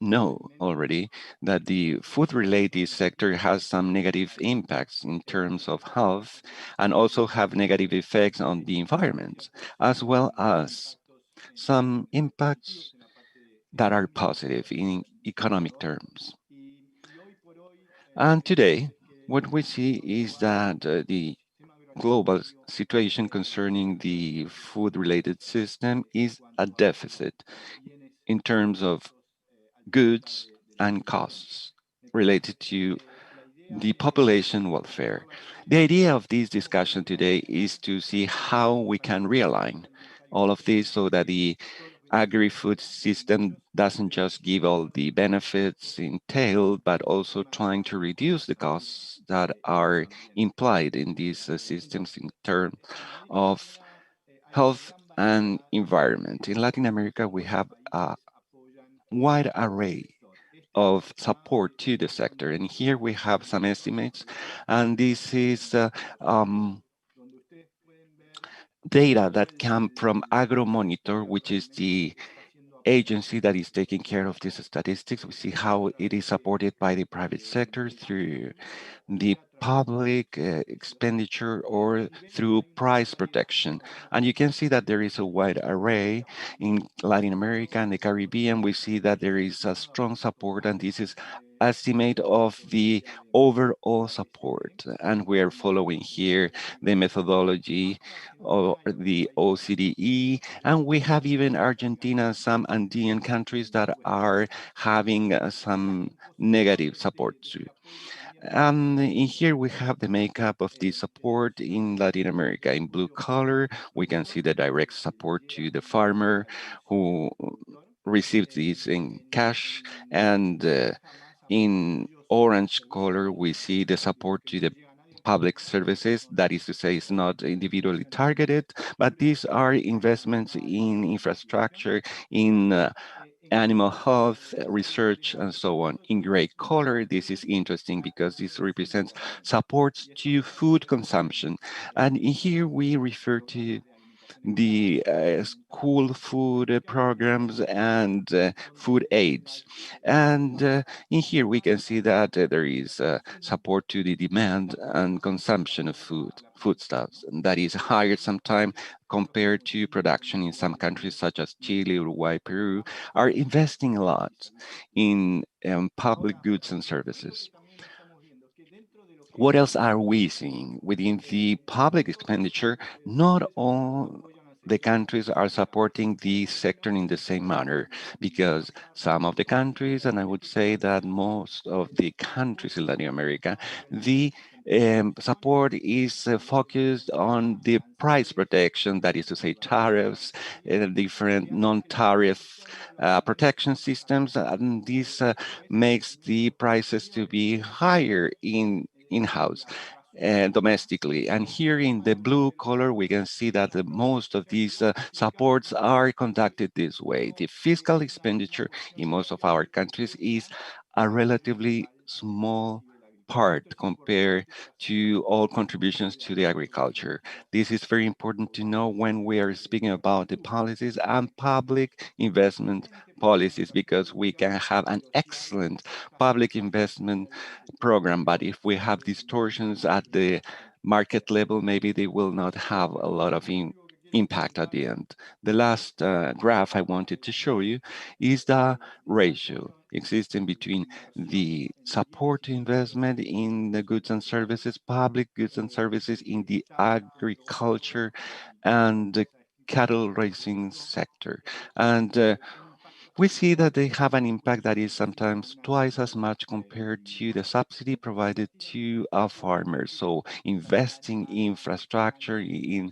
know already that the food-related sector has some negative impacts in terms of health and also have negative effects on the environment, as well as some impacts that are positive in economic terms. And today, what we see is that the global situation concerning the food-related system is a deficit in terms of goods and costs related to the population welfare. The idea of this discussion today is to see how we can realign all of this so that the agri-food system doesn't just give all the benefits entailed, but also trying to reduce the costs that are implied in these systems in terms of health and environment. In Latin America, we have a wide array of support to the sector. And here we have some estimates, and this is data that come from AgroMonitor, which is the agency that is taking care of these statistics. We see how it is supported by the private sector through the public expenditure or through price protection. And you can see that there is a wide array in Latin America and the Caribbean. We see that there is a strong support, and this is estimate of the overall support. And we are following here the methodology or the OCDE, and we have even Argentina, some Andean countries that are having some negative support too. And in here we have the makeup of the support in Latin America. In blue color, we can see the direct support to the farmer who receives this in cash. And in orange color, we see the support to the public services. That is to say, it's not individually targeted, but these are investments in infrastructure, in animal health, research, and so on. In gray color, this is interesting because this represents supports to food consumption. And in here we refer to the school food programs and food aids. And in here we can see that there is support to the demand and consumption of foodstuffs, and that is higher sometimes compared to production in some countries such as Chile, Uruguay, Peru, are investing a lot in public goods and services. What else are we seeing? Within the public expenditure, not all the countries are supporting the sector in the same manner because some of the countries, and I would say that most of the countries in Latin America, the support is focused on the price protection, that is to say, tariffs, different non-tariff protection systems, and this makes the prices to be higher in-house and domestically. And here in the blue color, we can see that most of these supports are conducted this way. The fiscal expenditure in most of our countries is a relatively small part compared to all contributions to the agriculture. This is very important to know when we are speaking about the policies and public investment policies, because we can have an excellent public investment program, but if we have distortions at the market level, maybe they will not have a lot of impact at the end. The last graph I wanted to show you is the ratio existing between the support to investment in the goods and services, public goods and services in the agriculture and the cattle raising sector. And we see that they have an impact that is sometimes twice as much compared to the subsidy provided to a farmer. So investing in infrastructure, in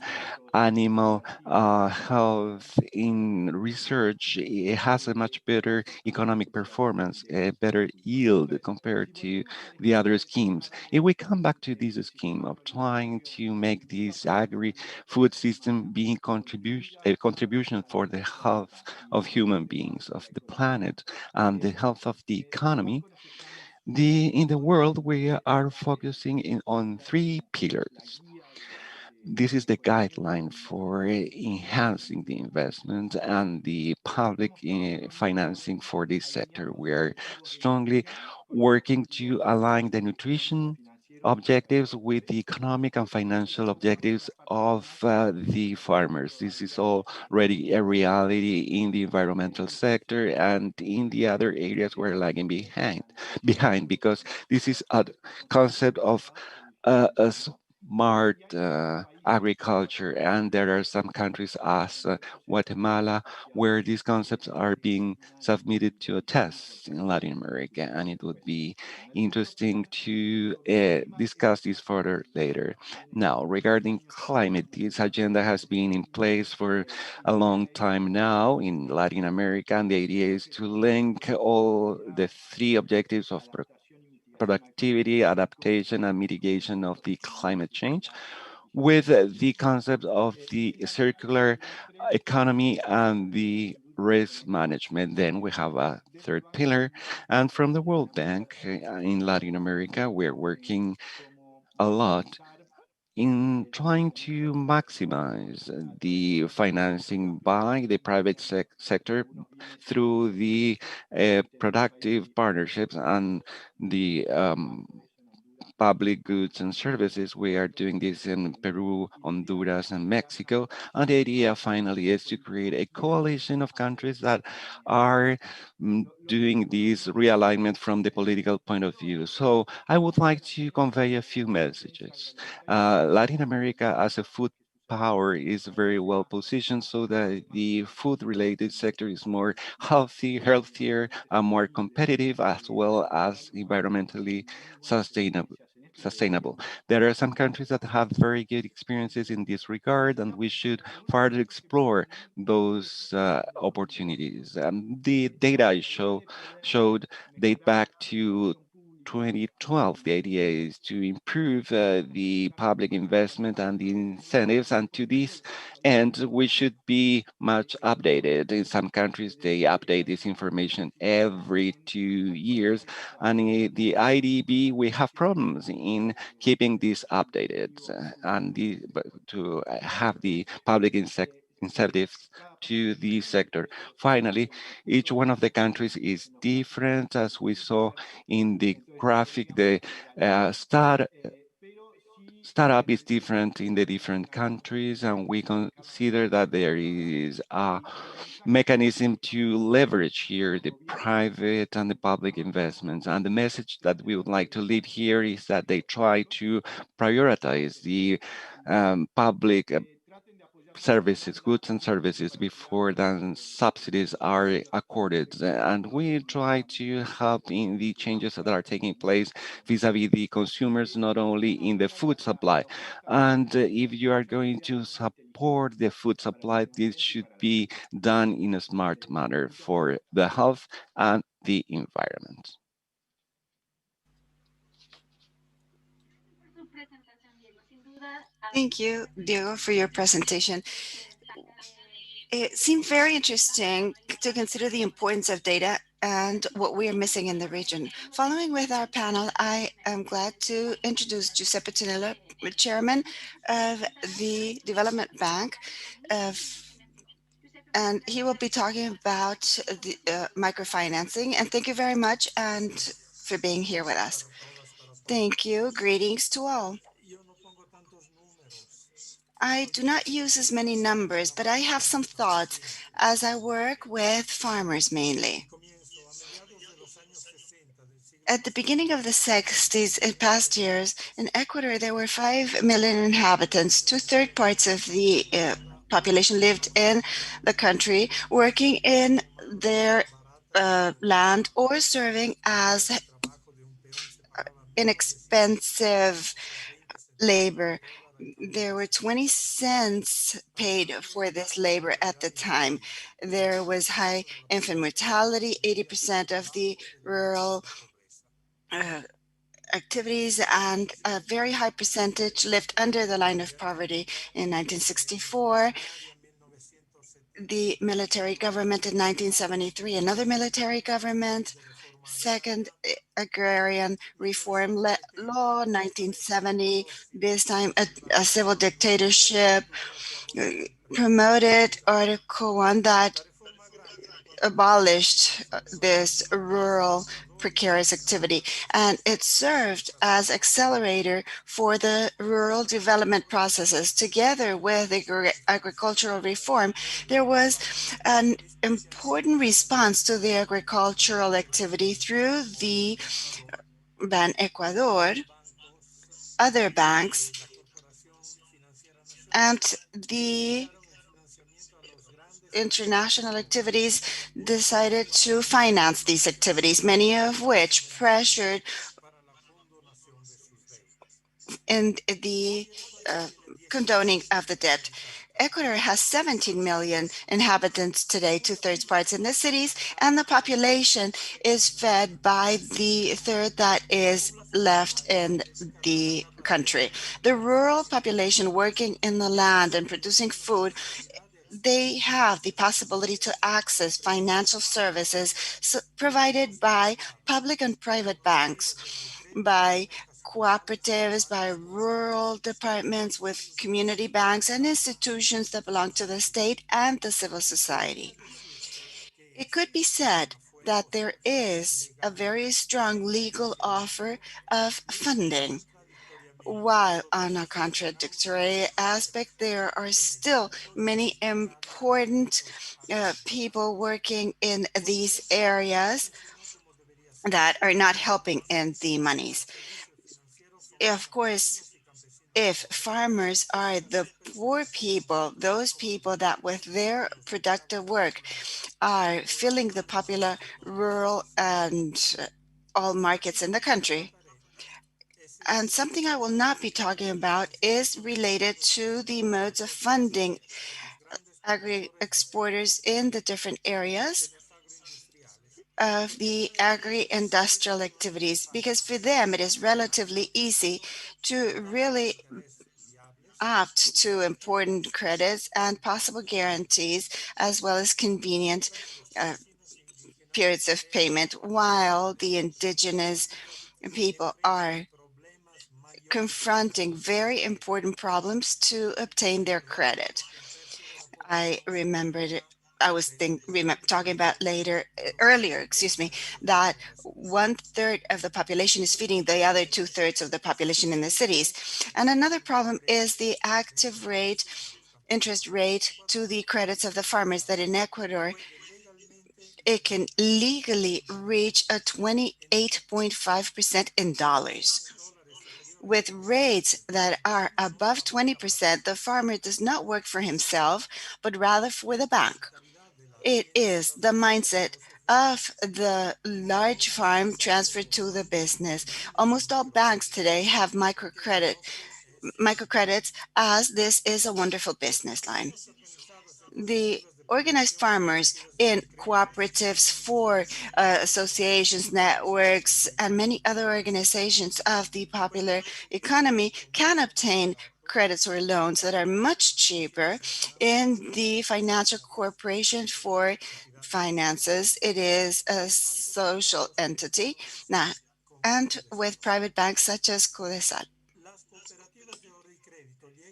animal health, in research, it has a much better economic performance, a better yield compared to the other schemes. If we come back to this scheme of trying to make this agri-food system being a contribution for the health of human beings, of the planet, and the health of the economy, in the world we are focusing on three pillars. this is the guideline for enhancing the investment and the public financing for this sector. We are strongly working to align the nutrition objectives with the economic and financial objectives of the farmers. This is already a reality in the environmental sector and in the other areas we're lagging behind because this is a concept of a smart agriculture, and there are some countries as Guatemala where these concepts are being submitted to a test in Latin America, and it would be interesting to discuss this further later. Now, regarding climate, this agenda has been in place for a long time now in Latin America, and the idea is to link all the three objectives of productivity, adaptation, and mitigation of the climate change with the concept of the circular economy and the risk management. Then we have a third pillar. And from the World Bank in Latin America, we're working a lot in trying to maximize the financing by the private sector through the productive partnerships and the public goods and services. We are doing this in Peru, Honduras, and Mexico. And the idea finally is to create a coalition of countries that are doing this realignment from the political point of view. So I would like to convey a few messages. Latin America as a food power is very well positioned so that the food related sector is more healthier and more competitive as well as environmentally sustainable. Sustainable. There are some countries that have very good experiences in this regard, and we should further explore those opportunities. The data showed date back to 2012. The idea is to improve the public investment and the incentives, and to this end, we should be much updated. In some countries, they update this information every 2 years, and in the IDB, we have problems in keeping this updated and but to have the public incentives to the sector. Finally, each one of the countries is different, as we saw in the graphic. The startup is different in the different countries, and we consider that there is a mechanism to leverage here the private and the public investments. And the message that we would like to leave here is that they try to prioritize the public services, goods and services before then subsidies are accorded. And we try to help in the changes that are taking place vis-a-vis the consumers, not only in the food supply. And if you are going to support the food supply, this should be done in a smart manner for the health and the environment. Thank you, Diego, for your presentation. It seemed very interesting to consider the importance of data and what we are missing in the region. Following with our panel, I am glad to introduce Giuseppe Tinella, Chairman of the Development Bank, of, and he will be talking about the microfinancing. And thank you very much and for being here with us. Thank you. Greetings to all. I do not use as many numbers, but I have some thoughts as I work with farmers mainly. At the beginning of the 60s, in past years, in Ecuador, there were 5 million inhabitants. Two-third parts of the population lived in the country, working in their land or serving as inexpensive labor. There were 20 cents paid for this labor at the time. There was high infant mortality. 80% of the rural uh, activities and a very high percentage lived under the line of poverty. In 1964, the military government, in 1973, another military government. Second, agrarian reform law, 1970. This time, a civil dictatorship uh, promoted Article 1 that abolished this rural precarious activity, and it served as accelerator for the rural development processes. Together with agricultural reform, there was an important response to the agricultural activity through the Ban Ecuador, other banks, and the international activities decided to finance these activities, many of which pressured in the uh, condoning of the debt. Ecuador has 17 million inhabitants today, two-thirds parts in the cities, and the population is fed by the third that is left in the country. The rural population working in the land and producing food, they have the possibility to access financial services provided by public and private banks, by cooperatives, by rural departments with community banks and institutions that belong to the state and the civil society. It could be said that there is a very strong legal offer of funding. While on a contradictory aspect, there are still many important people working in these areas that are not helping in the monies. Of course, if farmers are the poor people, those people that with their productive work are filling the popular rural and all markets in the country. And something I will not be talking about is related to the modes of funding agri exporters in the different areas of the agri-industrial activities, because for them it is relatively easy to really opt to important credits and possible guarantees, as well as convenient uh, periods of payment, while the indigenous people are confronting very important problems to obtain their credit. I remembered I was talking about earlier, excuse me, that one third of the population is feeding the other two-thirds of the population in the cities. And another problem is the active rate, interest rate to the credits of the farmers, that in Ecuador, it can legally reach a 28.5% in dollars. With rates that are above 20%, the farmer does not work for himself, but rather for the bank. It is the mindset of the large farm transferred to the business. Almost all banks today have microcredits, as this is a wonderful business line. The organized farmers in cooperatives, for associations, networks, and many other organizations of the popular economy can obtain credits or loans that are much cheaper in the financial corporation for finances. It is a social entity now, and with private banks such as Codesal.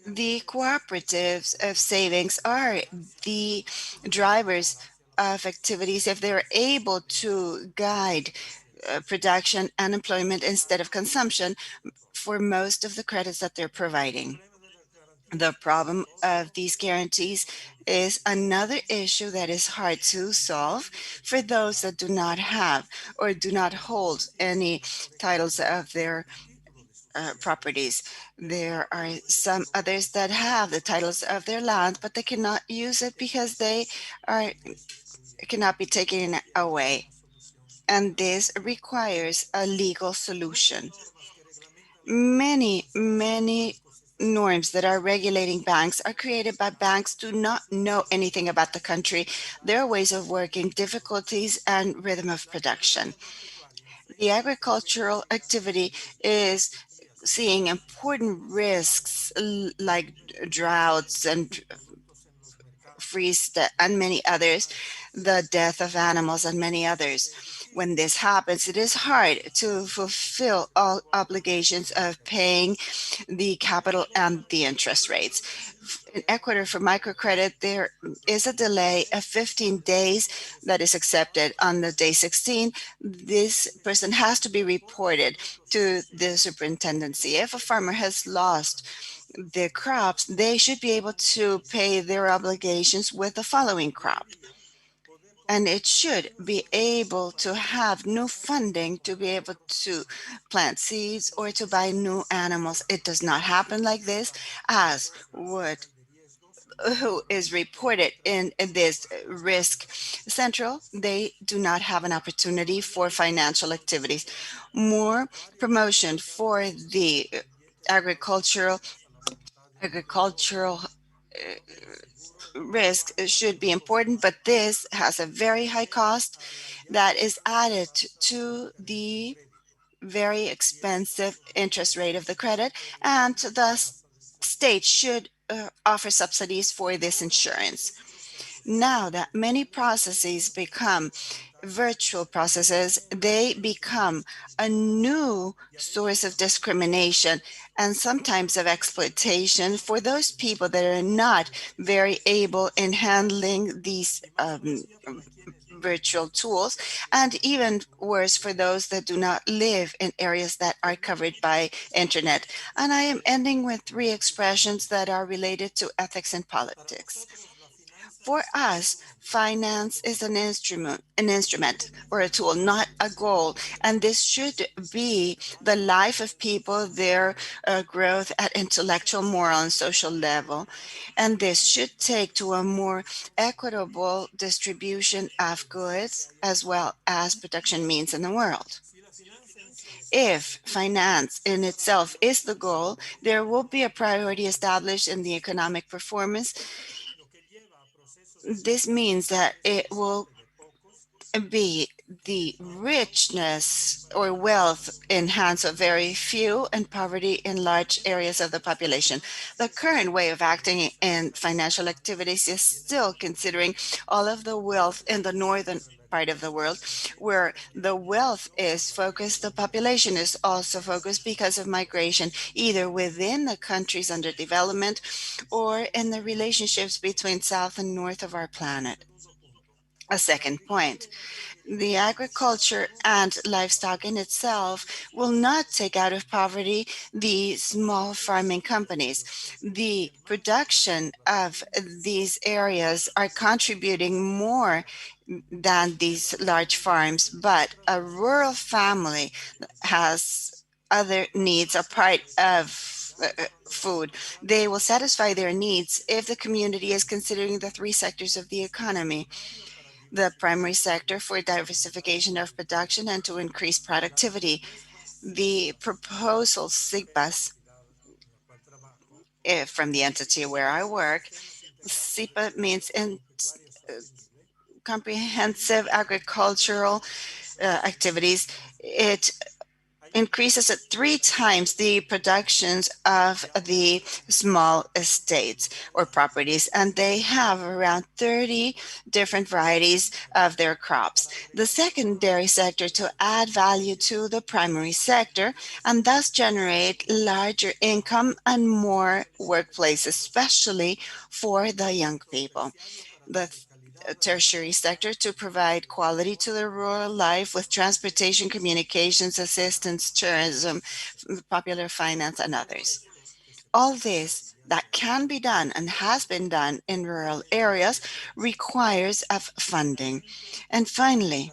The cooperatives of savings are the drivers of activities if they're able to guide production and employment instead of consumption for most of the credits that they're providing. The problem of these guarantees is another issue that is hard to solve for those that do not have or do not hold any titles of their properties. There are some others that have the titles of their land, but they cannot use it because they are cannot be taken away. And this requires a legal solution. Many norms that are regulating banks are created by banks do not know anything about the country, their ways of working, difficulties, and rhythm of production. The agricultural activity is seeing important risks like droughts and and many others, the death of animals and many others. When this happens, it is hard to fulfill all obligations of paying the capital and the interest rates. In Ecuador, for microcredit, there is a delay of 15 days that is accepted. On the day 16, this person has to be reported to the superintendency. If a farmer has lost their crops, they should be able to pay their obligations with the following crop. And it should be able to have new funding to be able to plant seeds or to buy new animals. It does not happen like this, as what who is reported in this risk central, they do not have an opportunity for financial activities. More promotion for the agricultural agricultural risk should be important, but this has a very high cost that is added to the very expensive interest rate of the credit, and the state should offer subsidies for this insurance. Now that many processes become virtual processes, they become a new source of discrimination and sometimes of exploitation for those people that are not very able in handling these virtual tools, and even worse for those that do not live in areas that are covered by internet. And I am ending with three expressions that are related to ethics and politics. For us, finance is an instrument or a tool, not a goal. And this should be the life of people, their growth at intellectual, moral, and social level. And this should take to a more equitable distribution of goods as well as production means in the world. If finance in itself is the goal, there will be a priority established in the economic performance. This means that it will be the richness or wealth in hands of very few and poverty in large areas of the population. The current way of acting in financial activities is still considering all of the wealth in the northern part of the world. Where the wealth is focused, the population is also focused because of migration, either within the countries under development or in the relationships between south and north of our planet. A second point, the agriculture and livestock in itself will not take out of poverty the small farming companies. The production of these areas are contributing more than these large farms, but a rural family has other needs apart of food. They will satisfy their needs if the community is considering the three sectors of the economy: the primary sector for diversification of production and to increase productivity. The proposal SIGPAS, from the entity where I work, SIPA means in comprehensive agricultural activities. It increases at three times the productions of the small estates or properties, and they have around 30 different varieties of their crops. The secondary sector to add value to the primary sector and thus generate larger income and more workplace, especially for the young people. The tertiary sector to provide quality to the rural life with transportation, communications, assistance, tourism, popular finance, and others. All this that can be done and has been done in rural areas requires of funding. And finally,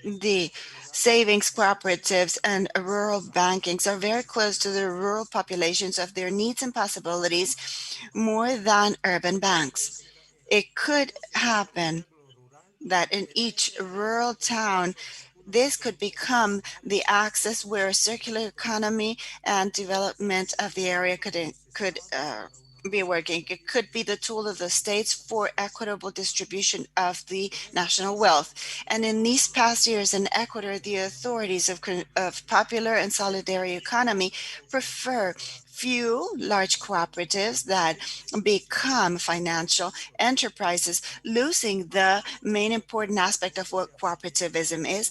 the savings cooperatives and rural bankings are very close to the rural populations of their needs and possibilities more than urban banks. It could happen that in each rural town, this could become the axis where a circular economy and development of the area could be working. It could be the tool of the states for equitable distribution of the national wealth. And in these past years in Ecuador, the authorities of popular and solidarity economy prefer few large cooperatives that become financial enterprises, losing the main important aspect of what cooperativism is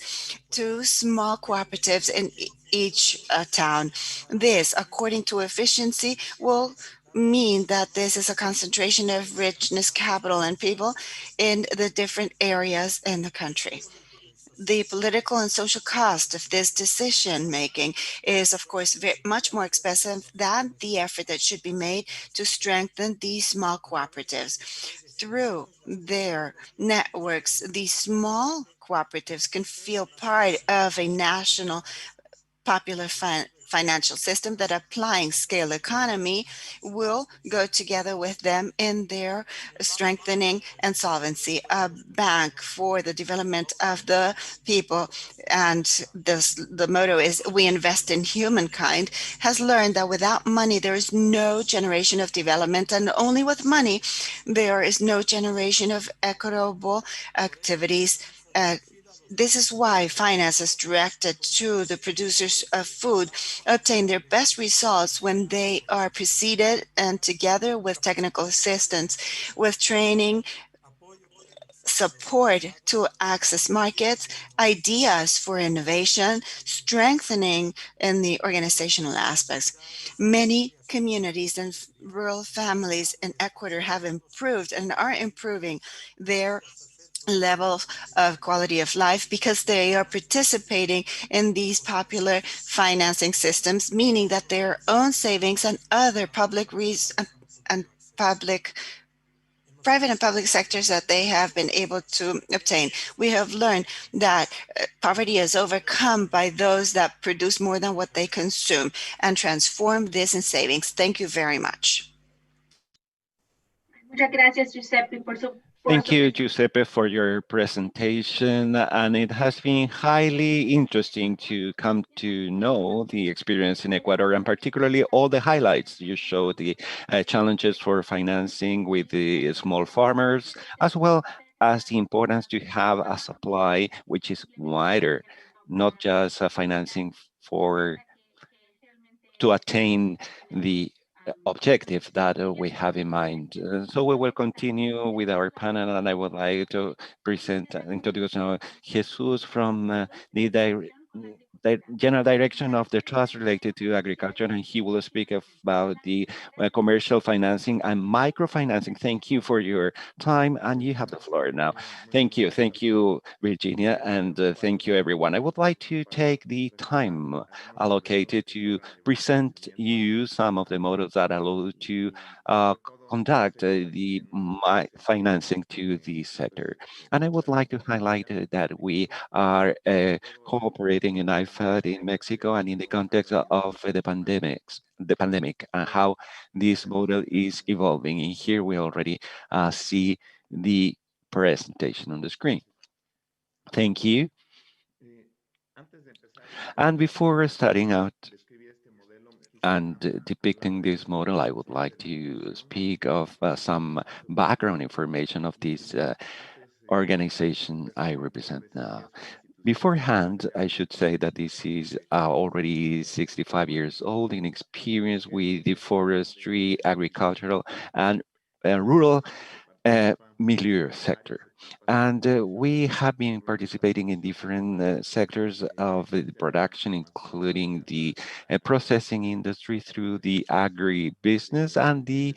to small cooperatives in each town. This, according to efficiency, will mean that this is a concentration of richness, capital, and people in the different areas in the country. The political and social cost of this decision making is, of course, much more expensive than the effort that should be made to strengthen these small cooperatives. Through their networks, these small cooperatives can feel part of a national popular financial system that applying scale economy will go together with them in their strengthening and solvency. A bank for the development of the people, and the motto is we invest in humankind, has learned that without money there is no generation of development, and only with money there is no generation of equitable activities. Uh, this is why finances directed to the producers of food obtain their best results when they are preceded and together with technical assistance, with training, support to access markets, ideas for innovation, strengthening in the organizational aspects. Many communities and rural families in Ecuador have improved and are improving their level of quality of life because they are participating in these popular financing systems, meaning that their own savings and other and public private and public sectors that they have been able to obtain. We have learned that poverty is overcome by those that produce more than what they consume and transform this in savings. Thank you very much. Muchas gracias, Giuseppe, por Thank su you, presentación. Giuseppe, for your presentation. And it has been highly interesting to come to know the experience in Ecuador, and particularly all the highlights. You showed the challenges for financing with the small farmers, as well as the importance to have a supply which is wider, not just financing for to attain the objective that we have in mind. So we will continue with our panel, and I would like to introduce Jesus from the general direction of the trust related to agriculture, and he will speak about the commercial financing and microfinancing. Thank you for your time, and you have the floor now. Thank you, Virginia, and thank you, everyone. I would like to take the time allocated to present you some of the models that allow to uh, conduct the financing to the sector. And I would like to highlight that we are cooperating in IFAD in Mexico and in the context of the pandemic, and how this model is evolving. And here we already see the presentation on the screen. Thank you. And before starting out and depicting this model, I would like to speak of some background information of this organization I represent now. Beforehand, I should say that this is already 65 years old in experience with the forestry, agricultural, and rural milieu sector. And we have been participating in different sectors of the production, including the processing industry through the agribusiness and the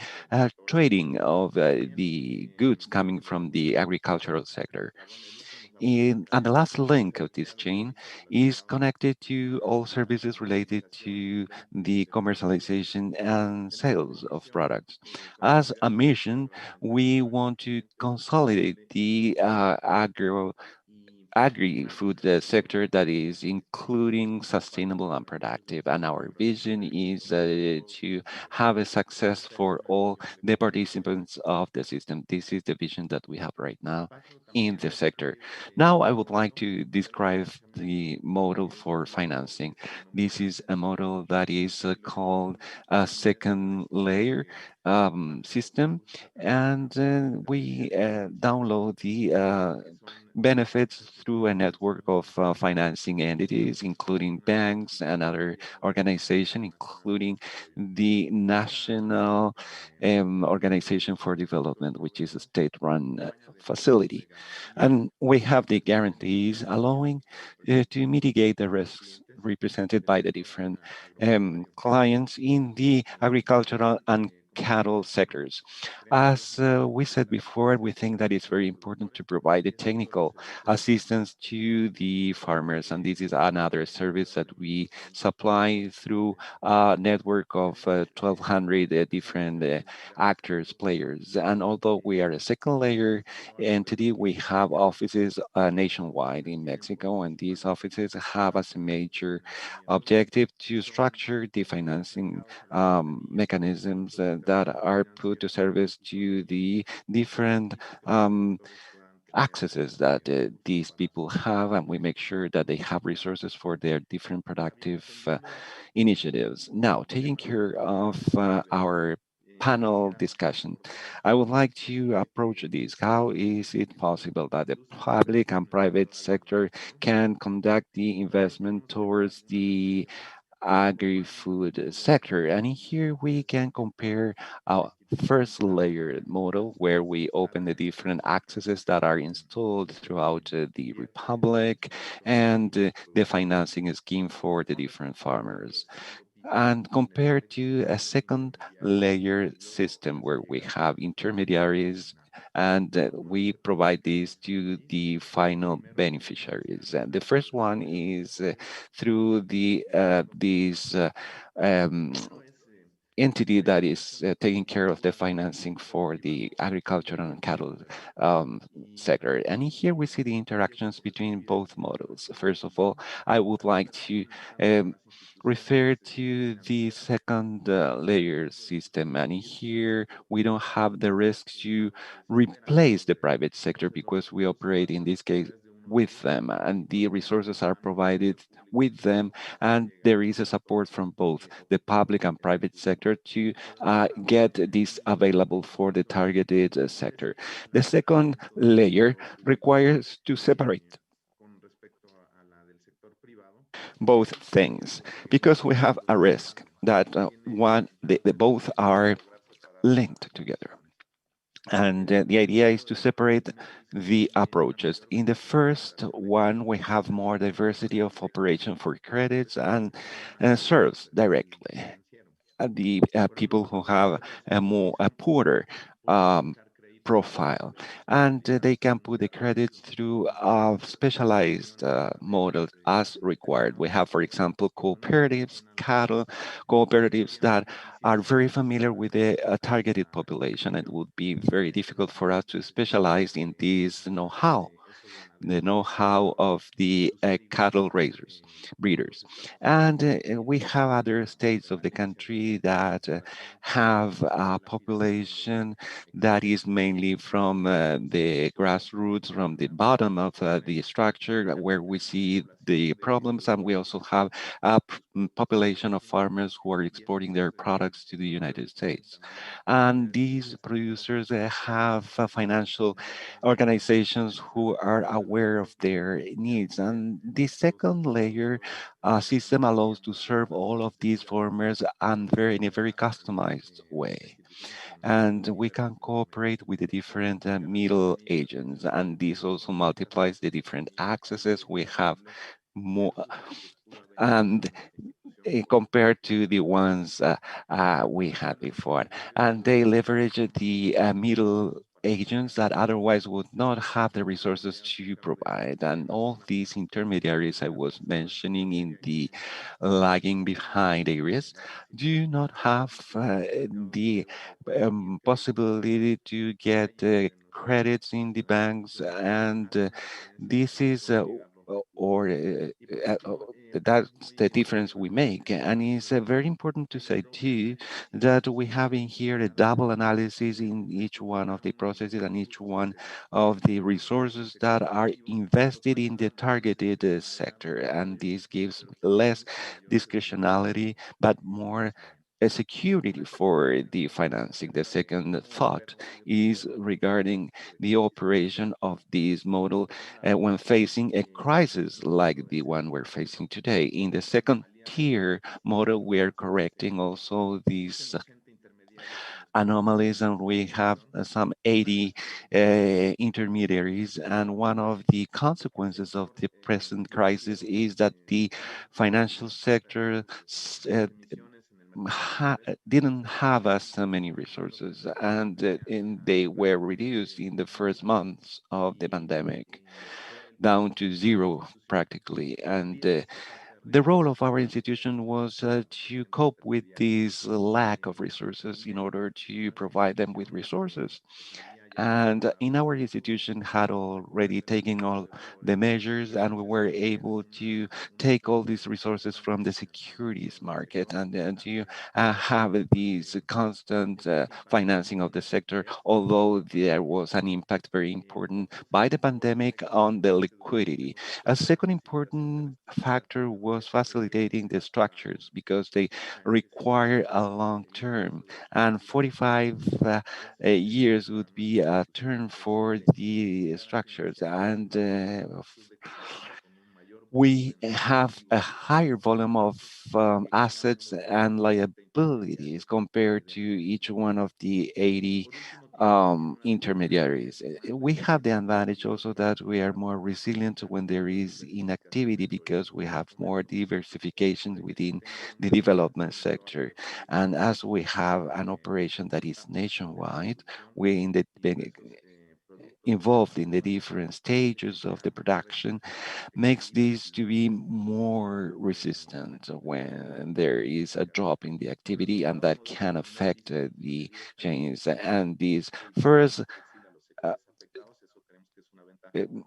trading of the goods coming from the agricultural sector. And the last link of this chain is connected to all services related to the commercialization and sales of products. As a mission, we want to consolidate the agri-food sector that is including sustainable and productive. And our vision is to have a success for all the participants of the system. This is the vision that we have right now. in the sector. Now, I would like to describe the model for financing. This is a model that is called a second layer system, and we download the benefits through a network of financing entities, including banks and other organizations, including the National Organization for Development, which is a state-run facility. And we have the guarantees allowing to mitigate the risks represented by the different clients in the agricultural and cattle sectors. As we said before, we think that it's very important to provide the technical assistance to the farmers, and this is another service that we supply through a network of 1,200 different actors, players. And although we are a second layer entity, we have offices nationwide in Mexico, and these offices have as a major objective to structure the financing mechanisms that are put to service to the different accesses that these people have, and we make sure that they have resources for their different productive initiatives. Now, taking care of our panel discussion, I would like to approach this. How is it possible that the public and private sector can conduct the investment towards the agri-food sector? And here we can compare our first layer model where we open the different accesses that are installed throughout the republic and the financing scheme for the different farmers, and compared to a second layer system where we have intermediaries and we provide this to the final beneficiaries. And the first one is through the this um, entity that is taking care of the financing for the agricultural and cattle um, sector. And here we see the interactions between both models. First of all, I would like to um, refer to the second layer system. And here we don't have the risk to replace the private sector because we operate in this case with them, and the resources are provided with them, and there is a support from both the public and private sector to get this available for the targeted sector. The second layer requires to separate both things because we have a risk that the both are linked together. And the idea is to separate the approaches. In the first one, we have more diversity of operation for credits and serves directly the people who have a poorer um, profile, and they can put the credits through specialized models as required. We have, for example, cooperatives, cattle cooperatives that are very familiar with the targeted population. It would be very difficult for us to specialize in this know-how, the know-how of the cattle raisers, breeders. And we have other states of the country that have a population that is mainly from the grassroots, from the bottom of the structure, where we see the problems. And we also have a population of farmers who are exporting their products to the United States. And these producers have financial organizations who are aware of their needs. And the second layer system allows to serve all of these farmers and in a very customized way. And we can cooperate with the different middle agents, and this also multiplies the different accesses we have more. And compared to the ones we had before. And they leverage the middle agents that otherwise would not have the resources to provide. And all these intermediaries I was mentioning in the lagging behind areas do not have the possibility to get credits in the banks. And this is or that's the difference we make. And it's very important to say too that we have in here a double analysis in each one of the processes and each one of the resources that are invested in the targeted sector. And this gives less discretionality, but more a security for the financing. The second thought is regarding the operation of this model when facing a crisis like the one we're facing today. In the second tier model, we are correcting also these anomalies, and we have some 80 intermediaries. And one of the consequences of the present crisis is that the financial sector didn't have so many resources, and they were reduced in the first months of the pandemic down to zero practically. And the role of our institution was to cope with this lack of resources in order to provide them with resources. And in our institution had already taken all the measures, and we were able to take all these resources from the securities market and then to have these constant financing of the sector, although there was an impact very important by the pandemic on the liquidity. A second important factor was facilitating the structures because they require a long term, and 45 years would be a term for the structures. And we have a higher volume of assets and liabilities compared to each one of the 80 intermediaries. We have the advantage also that we are more resilient when there is inactivity because we have more diversification within the development sector. And as we have an operation that is nationwide, we involved in the different stages of the production makes this to be more resistant when there is a drop in the activity, and that can affect the chains. And this first uh,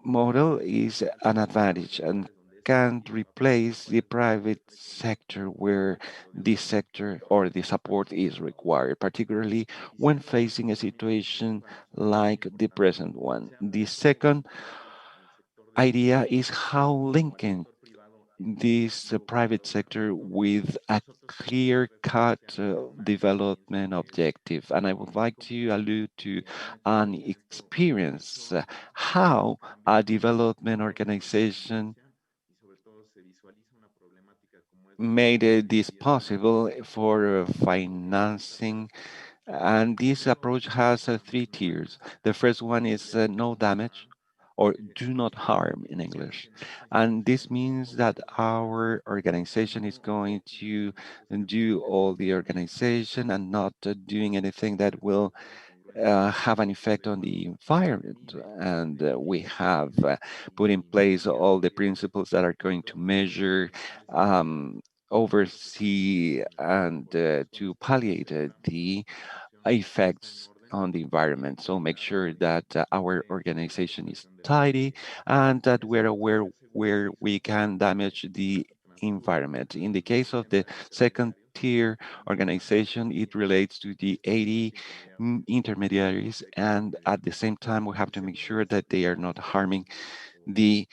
model is an advantage and can't replace the private sector where this sector or the support is required, particularly when facing a situation like the present one. The second idea is how linking this private sector with a clear cut development objective. And I would like to allude to an experience how a development organization made this possible for financing. And this approach has three tiers. The first one is no damage or do not harm in English. And this means that our organization is going to do all the organization and not doing anything that will have an effect on the environment. And we have put in place all the principles that are going to measure, um, oversee, and to palliate the effects on the environment. So make sure that our organization is tidy and that we're aware where we can damage the environment. In the case of the second tier organization, it relates to the 80 intermediaries, and at the same time, we have to make sure that they are not harming the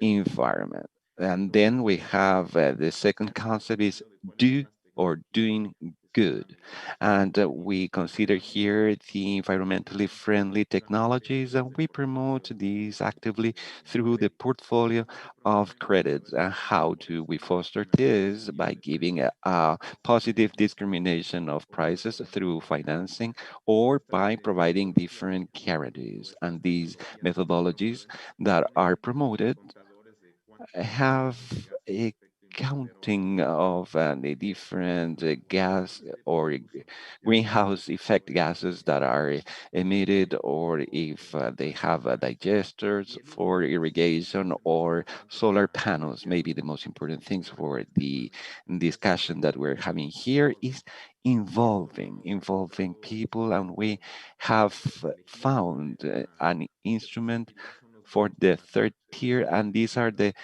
environment. And then we have the second concept is do or doing good. And we consider here the environmentally friendly technologies, and we promote these actively through the portfolio of credits. And how do we foster this? By giving a positive discrimination of prices through financing or by providing different guarantees. And these methodologies that are promoted have a counting of the different gas or greenhouse effect gases that are emitted, or if they have digesters for irrigation or solar panels. Maybe the most important things for the discussion that we're having here is involving people, and we have found an instrument for the third tier, and these are the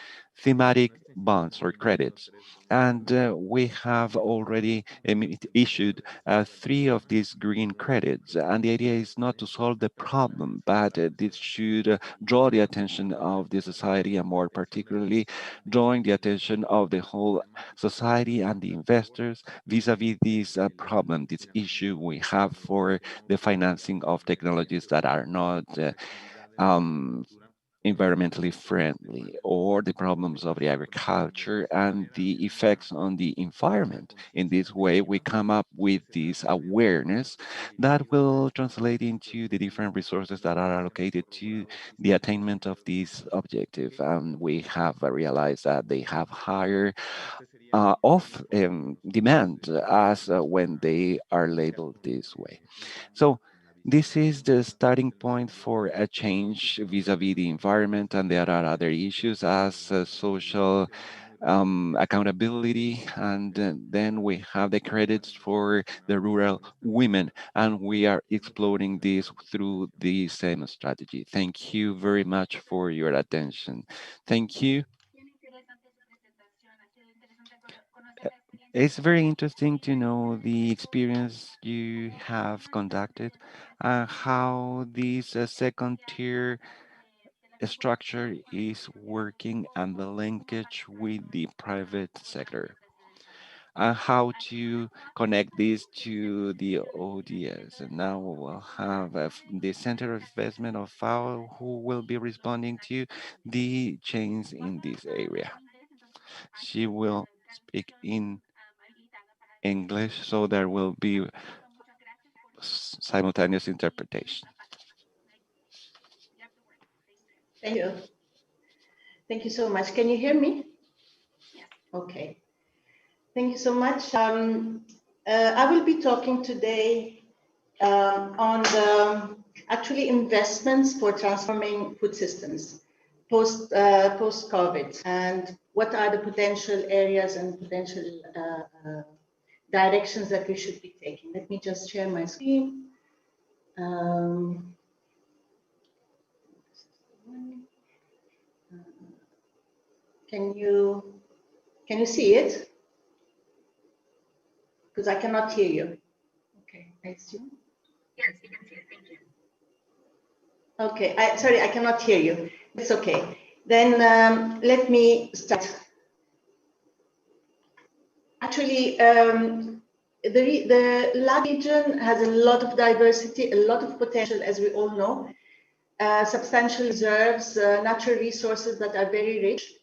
thematic bonds or credits. And we have already issued three of these green credits. And the idea is not to solve the problem, but this should draw the attention of the society, and more particularly, drawing the attention of the whole society and the investors vis-a-vis this problem, this issue we have for the financing of technologies that are not um, environmentally friendly, or the problems of the agriculture and the effects on the environment. In this way, we come up with this awareness that will translate into the different resources that are allocated to the attainment of this objective. And we have realized that they have higher of demand as when they are labeled this way. So this is the starting point for a change vis-a-vis the environment, and there are other issues as social accountability, and then we have the credits for the rural women, and we are exploring this through the same strategy. Thank you very much for your attention. Thank you. It's very interesting to know the experience you have conducted and how this second tier structure is working and the linkage with the private sector and how to connect this to the ODS. And now we will have the Center of Investment of FAO who will be responding to the change in this area. She will speak in English, so there will be simultaneous interpretation. Thank you. Thank you so much. Can you hear me? Okay. Thank you so much. I will be talking today on the actually investments for transforming food systems post COVID, and what are the potential areas and potential directions that we should be taking. Let me just share my screen. Can you see it? Because I cannot hear you. Okay, I assume. Yes, we can see it. Thank you. Okay, sorry, I cannot hear you. It's okay. Then let me start. Actually, the LAC region has a lot of diversity, a lot of potential, as we all know. Substantial reserves, natural resources that are very rich.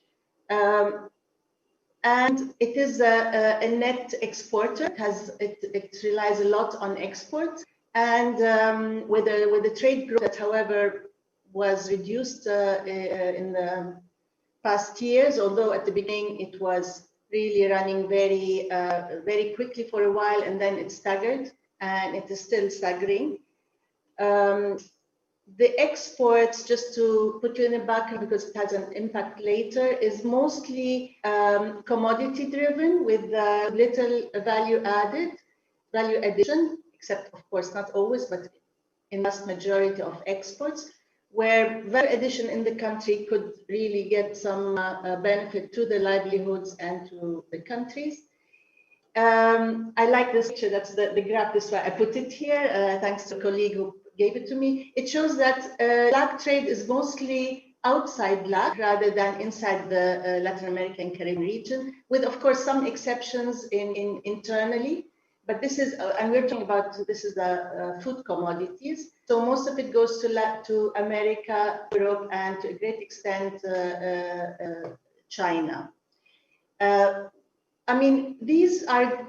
And it is a net exporter. It relies a lot on exports, and with the trade growth that, however, was reduced in the past years. Although at the beginning it was really running very quickly for a while, and then it staggered, and it is still staggering. The exports, just to put you in the background because it has an impact later, is mostly commodity driven with little value addition, except of course not always, but in vast majority of exports, where value addition in the country could really get some benefit to the livelihoods and to the countries. I like this picture, that's the graph, this why I put it here, thanks to a colleague who gave it to me. It shows that LAC trade is mostly outside LAC rather than inside the Latin American Caribbean region, with of course some exceptions internally. But this is, and we're talking about, this is the food commodities. So most of it goes to America, Europe, and to a great extent China. I mean, these are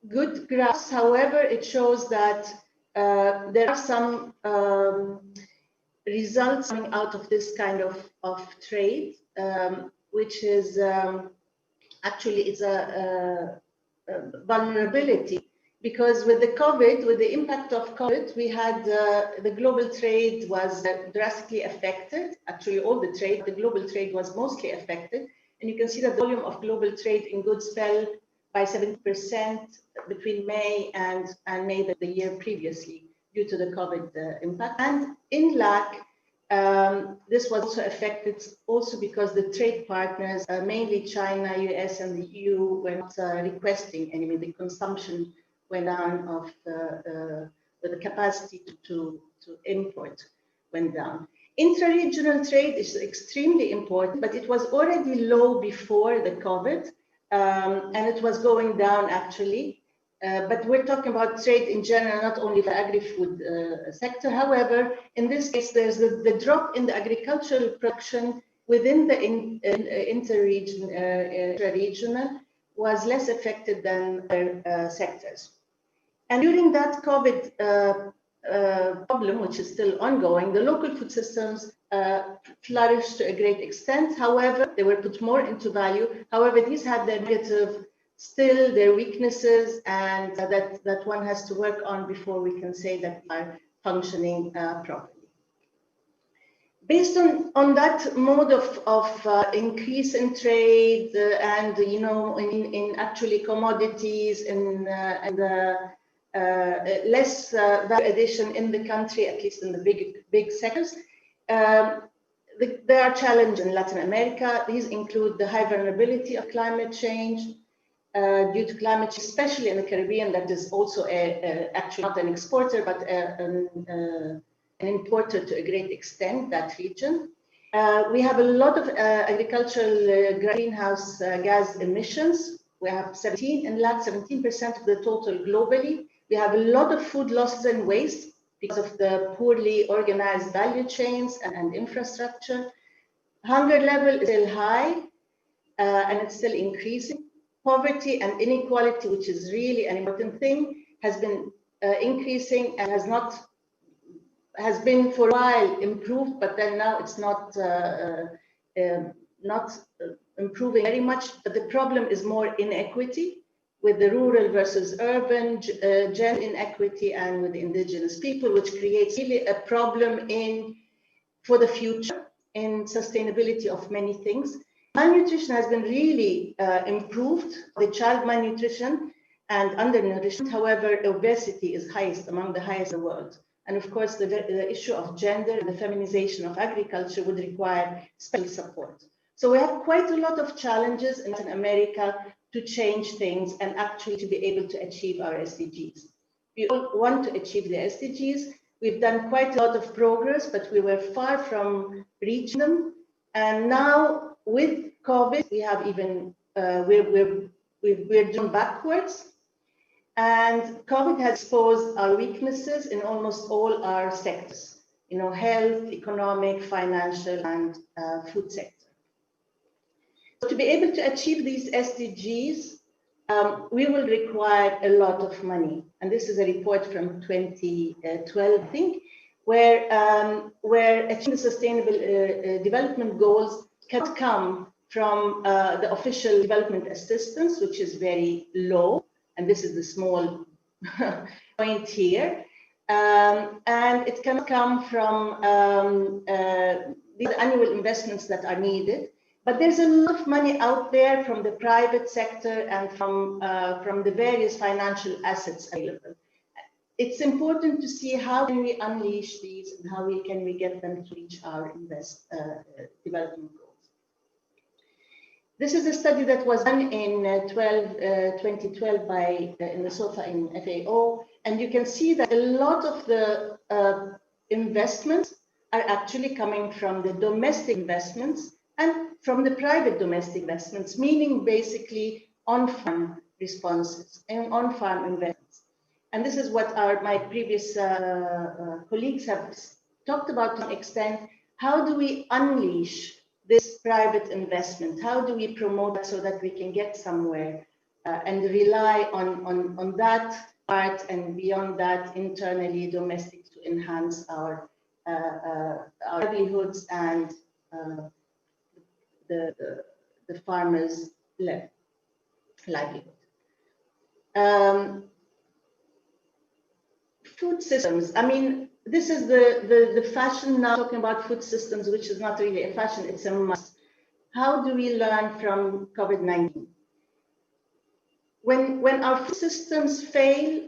good graphs. However, it shows that there are some results coming out of this kind of trade, which is actually it's a vulnerability, because with the COVID, with the impact of COVID, we had the global trade was drastically affected. Actually, all the trade, the global trade was mostly affected. And you can see that the volume of global trade in goods fell by 70% between May and May the year previously due to the COVID impact. And in LAC, This was also affected also because the trade partners, mainly China, US, and the EU, were not requesting anymore. The consumption went down of the capacity to import went down. Intra-regional trade is extremely important, but it was already low before the COVID, and it was going down actually. But we're talking about trade in general, not only the agri-food sector. However, in this case, there's the drop in the agricultural production within the intra-regional was less affected than other sectors. And during that COVID problem, which is still ongoing, the local food systems flourished to a great extent. However, they were put more into value. However, these had their negative, still their weaknesses, and that one has to work on before we can say that they are functioning properly. Based on that mode of increase in trade and in actually commodities and less value addition in the country, at least in the big sectors, there are challenges in Latin America. These include the high vulnerability of climate change due to climate change, especially in the Caribbean, that is also actually not an exporter, but an importer to a great extent, that region. We have a lot of agricultural greenhouse gas emissions. We have 17% of the total globally. We have a lot of food losses and waste because of the poorly organized value chains and infrastructure. Hunger level is still high and it's still increasing. Poverty and inequality, which is really an important thing, has been increasing and has been for a while improved, but then now it's not improving very much. But the problem is more inequity with the rural versus urban, gender inequity, and with indigenous people, which creates really a problem for the future in sustainability of many things. Malnutrition has been really improved, the child malnutrition and undernutrition. However, obesity is among the highest in the world. And of course, the issue of gender and the feminization of agriculture would require special support. So we have quite a lot of challenges in Latin America to change things and actually to be able to achieve our SDGs. We all want to achieve the SDGs. We've done quite a lot of progress, but we were far from reaching them. And now with COVID, we have even, we're doing backwards. And COVID has exposed our weaknesses in almost all our sectors, health, economic, financial, and food sector. So to be able to achieve these SDGs, we will require a lot of money. And this is a report from 2012, I think, where achieving the sustainable development goals cannot come from the official development assistance, which is very low. And this is the small point here. And it can come from these annual investments that are needed. But there's a lot of money out there from the private sector and from the various financial assets available. It's important to see how can we unleash these and how can we get them to reach our development goals. This is a study that was done in 2012 in the SOFA in FAO, and you can see that a lot of the investments are actually coming from the domestic investments and from the private domestic investments, meaning basically on-farm responses and on-farm investments. And this is what my previous colleagues have talked about to an extent. How do we unleash this private investment? How do we promote that so that we can get somewhere and rely on that part and beyond that internally domestic to enhance our livelihoods and the farmers' livelihood. Food systems. I mean, this is the fashion now, talking about food systems, which is not really a fashion, it's a must. How do we learn from COVID-19? When our food systems fail,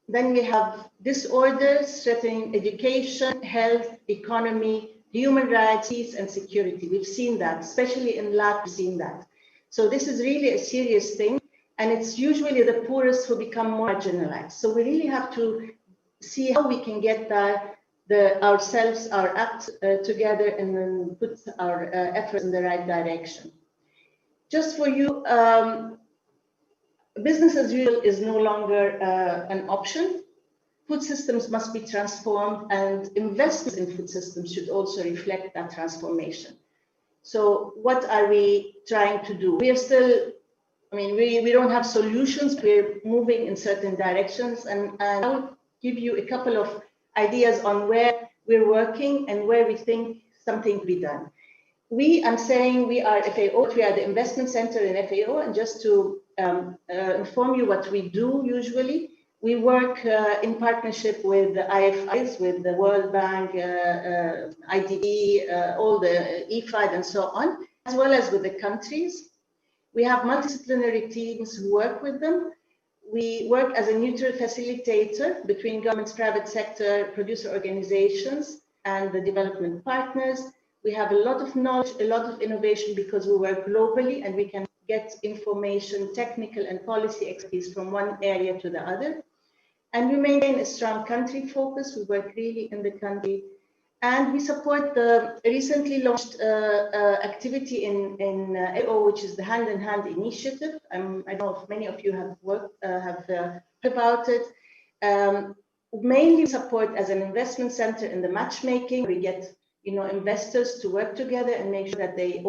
Then we have disorders threatening education, health, economy, human rights, peace, and security. We've seen that, especially in LAC, we've seen that. So this is really a serious thing, and it's usually the poorest who become more marginalized. So we really have to see how we can get ourselves, our act together, and then put our efforts in the right direction. Just for you, business as usual is no longer an option. Food systems must be transformed, and investments in food systems should also reflect that transformation. So what are we trying to do? We are still, I mean, we don't have solutions. We're moving in certain directions, and I'll give you a couple of ideas on where we're working and where we think something can be done. I'm saying we are FAO, we are the investment center in FAO, and just to inform you what we do usually, we work in partnership with the IFIs, with the World Bank, IDB, all the EFID and so on, as well as with the countries. We have multidisciplinary teams who work with them. We work as a neutral facilitator between governments, private sector, producer organizations, and the development partners. We have a lot of knowledge, a lot of innovation, because we work globally and we can get information, technical and policy expertise from one area to the other. And we maintain a strong country focus. We work really in the country. And we support the recently launched activity in AO, which is the Hand in Hand initiative. I know many of you have heard about it. Mainly support as an investment center in the matchmaking. We get investors to work together and make sure that they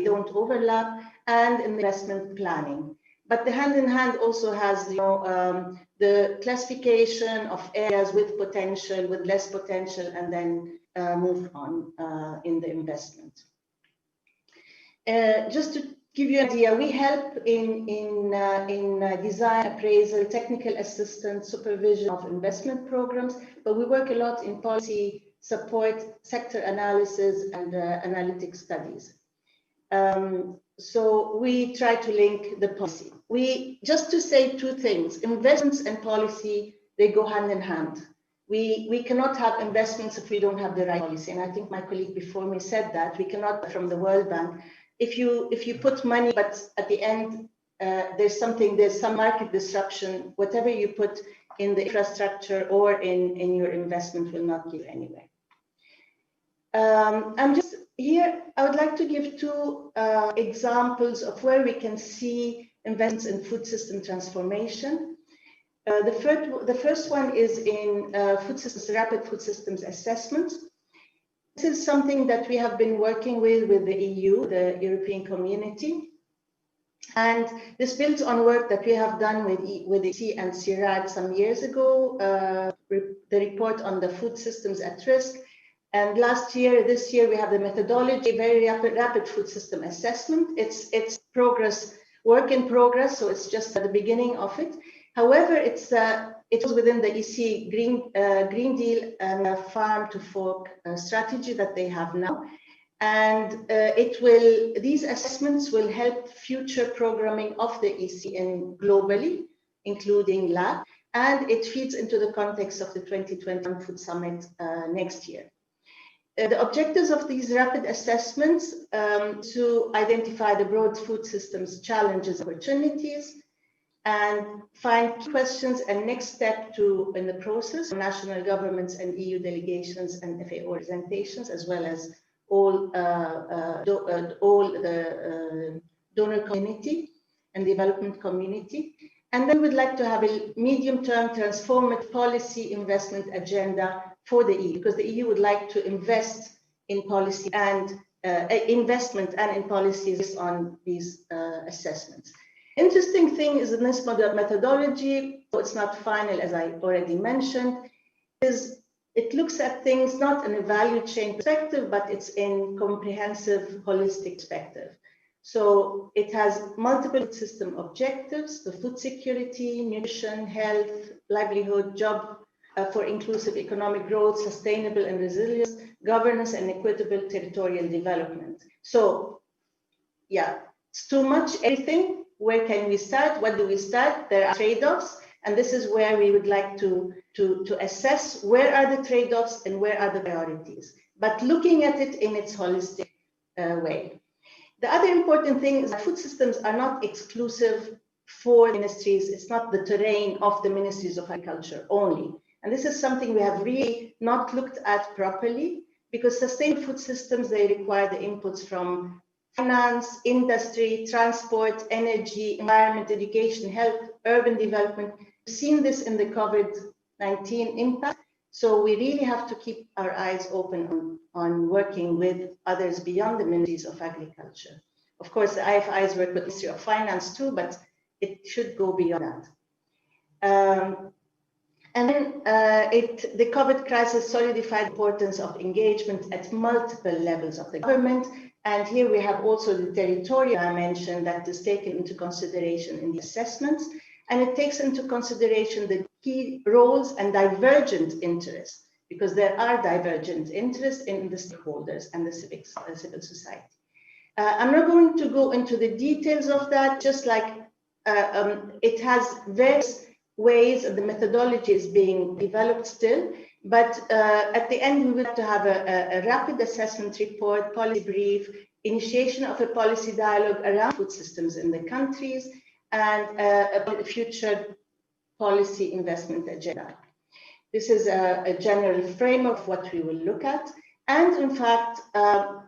don't overlap, and in investment planning. But the Hand in Hand also has the classification of areas with potential, with less potential, and then move on in the investment. Just to give you an idea, we help in design, appraisal, technical assistance, supervision of investment programs, but we work a lot in policy support, sector analysis, and analytic studies. So we try to link the policy. Just to say two things, investments and policy, they go hand in hand. We cannot have investments if we don't have the right policy. And I think my colleague before me said that we cannot, from the World Bank, if you put money, but at the end, there's some market disruption, whatever you put in the infrastructure or in your investment will not give anyway. I'm just here, I would like to give two examples of where we can see investments in food system transformation. The first one is in rapid food systems assessment. This is something that we have been working with the EU, the European Community. And this builds on work that we have done with EC and CIRAD some years ago, the report on the food systems at risk. And this year, we have the methodology, very rapid food system assessment. It's work in progress, so it's just at the beginning of it. However, it was within the EC Green Deal and Farm to Fork strategy that they have now. And these assessments will help future programming of the EC globally, including LAC, and it feeds into the context of the 2021 Food Summit next year. The objectives of these rapid assessments to identify the broad food systems challenges, opportunities, and find key questions and next step in the process, national governments and EU delegations and FAO representations, as well as all the donor community and development community. And then we'd like to have a medium-term transformative policy investment agenda for the EU, because the EU would like to invest in policy and investment and in policies based on these assessments. Interesting thing is in this methodology, so it's not final as I already mentioned, is it looks at things not in a value chain perspective, but it's in comprehensive, holistic perspective. So it has multiple system objectives: the food security, nutrition, health, livelihood, job for inclusive economic growth, sustainable and resilience, governance, and equitable territorial development. So, yeah, it's too much, everything. Where can we start? What do we start? There are trade-offs. And this is where we would like to assess where are the trade-offs and where are the priorities, but looking at it in its holistic way. The other important thing is that food systems are not exclusive for ministries. It's not the terrain of the ministries of agriculture only. And this is something we have really not looked at properly, because sustainable food systems, they require the inputs from finance, industry, transport, energy, environment, education, health, urban development. We've seen this in the COVID-19 impact. So we really have to keep our eyes open on working with others beyond the ministries of agriculture. Of course, the IFIs work with the Ministry of Finance too, but it should go beyond that. And then the COVID crisis solidified the importance of engagement at multiple levels of the government. And here we have also the territorial dimension that is taken into consideration in the assessments. And it takes into consideration the key roles and divergent interests, because there are divergent interests in the stakeholders and the civil society. I'm not going to go into the details of that, just like it has various ways, the methodology is being developed still, but at the end we would like to have a rapid assessment report, policy brief, initiation of a policy dialogue around food systems in the countries, and a future policy investment agenda. This is a general framework of what we will look at. And in fact,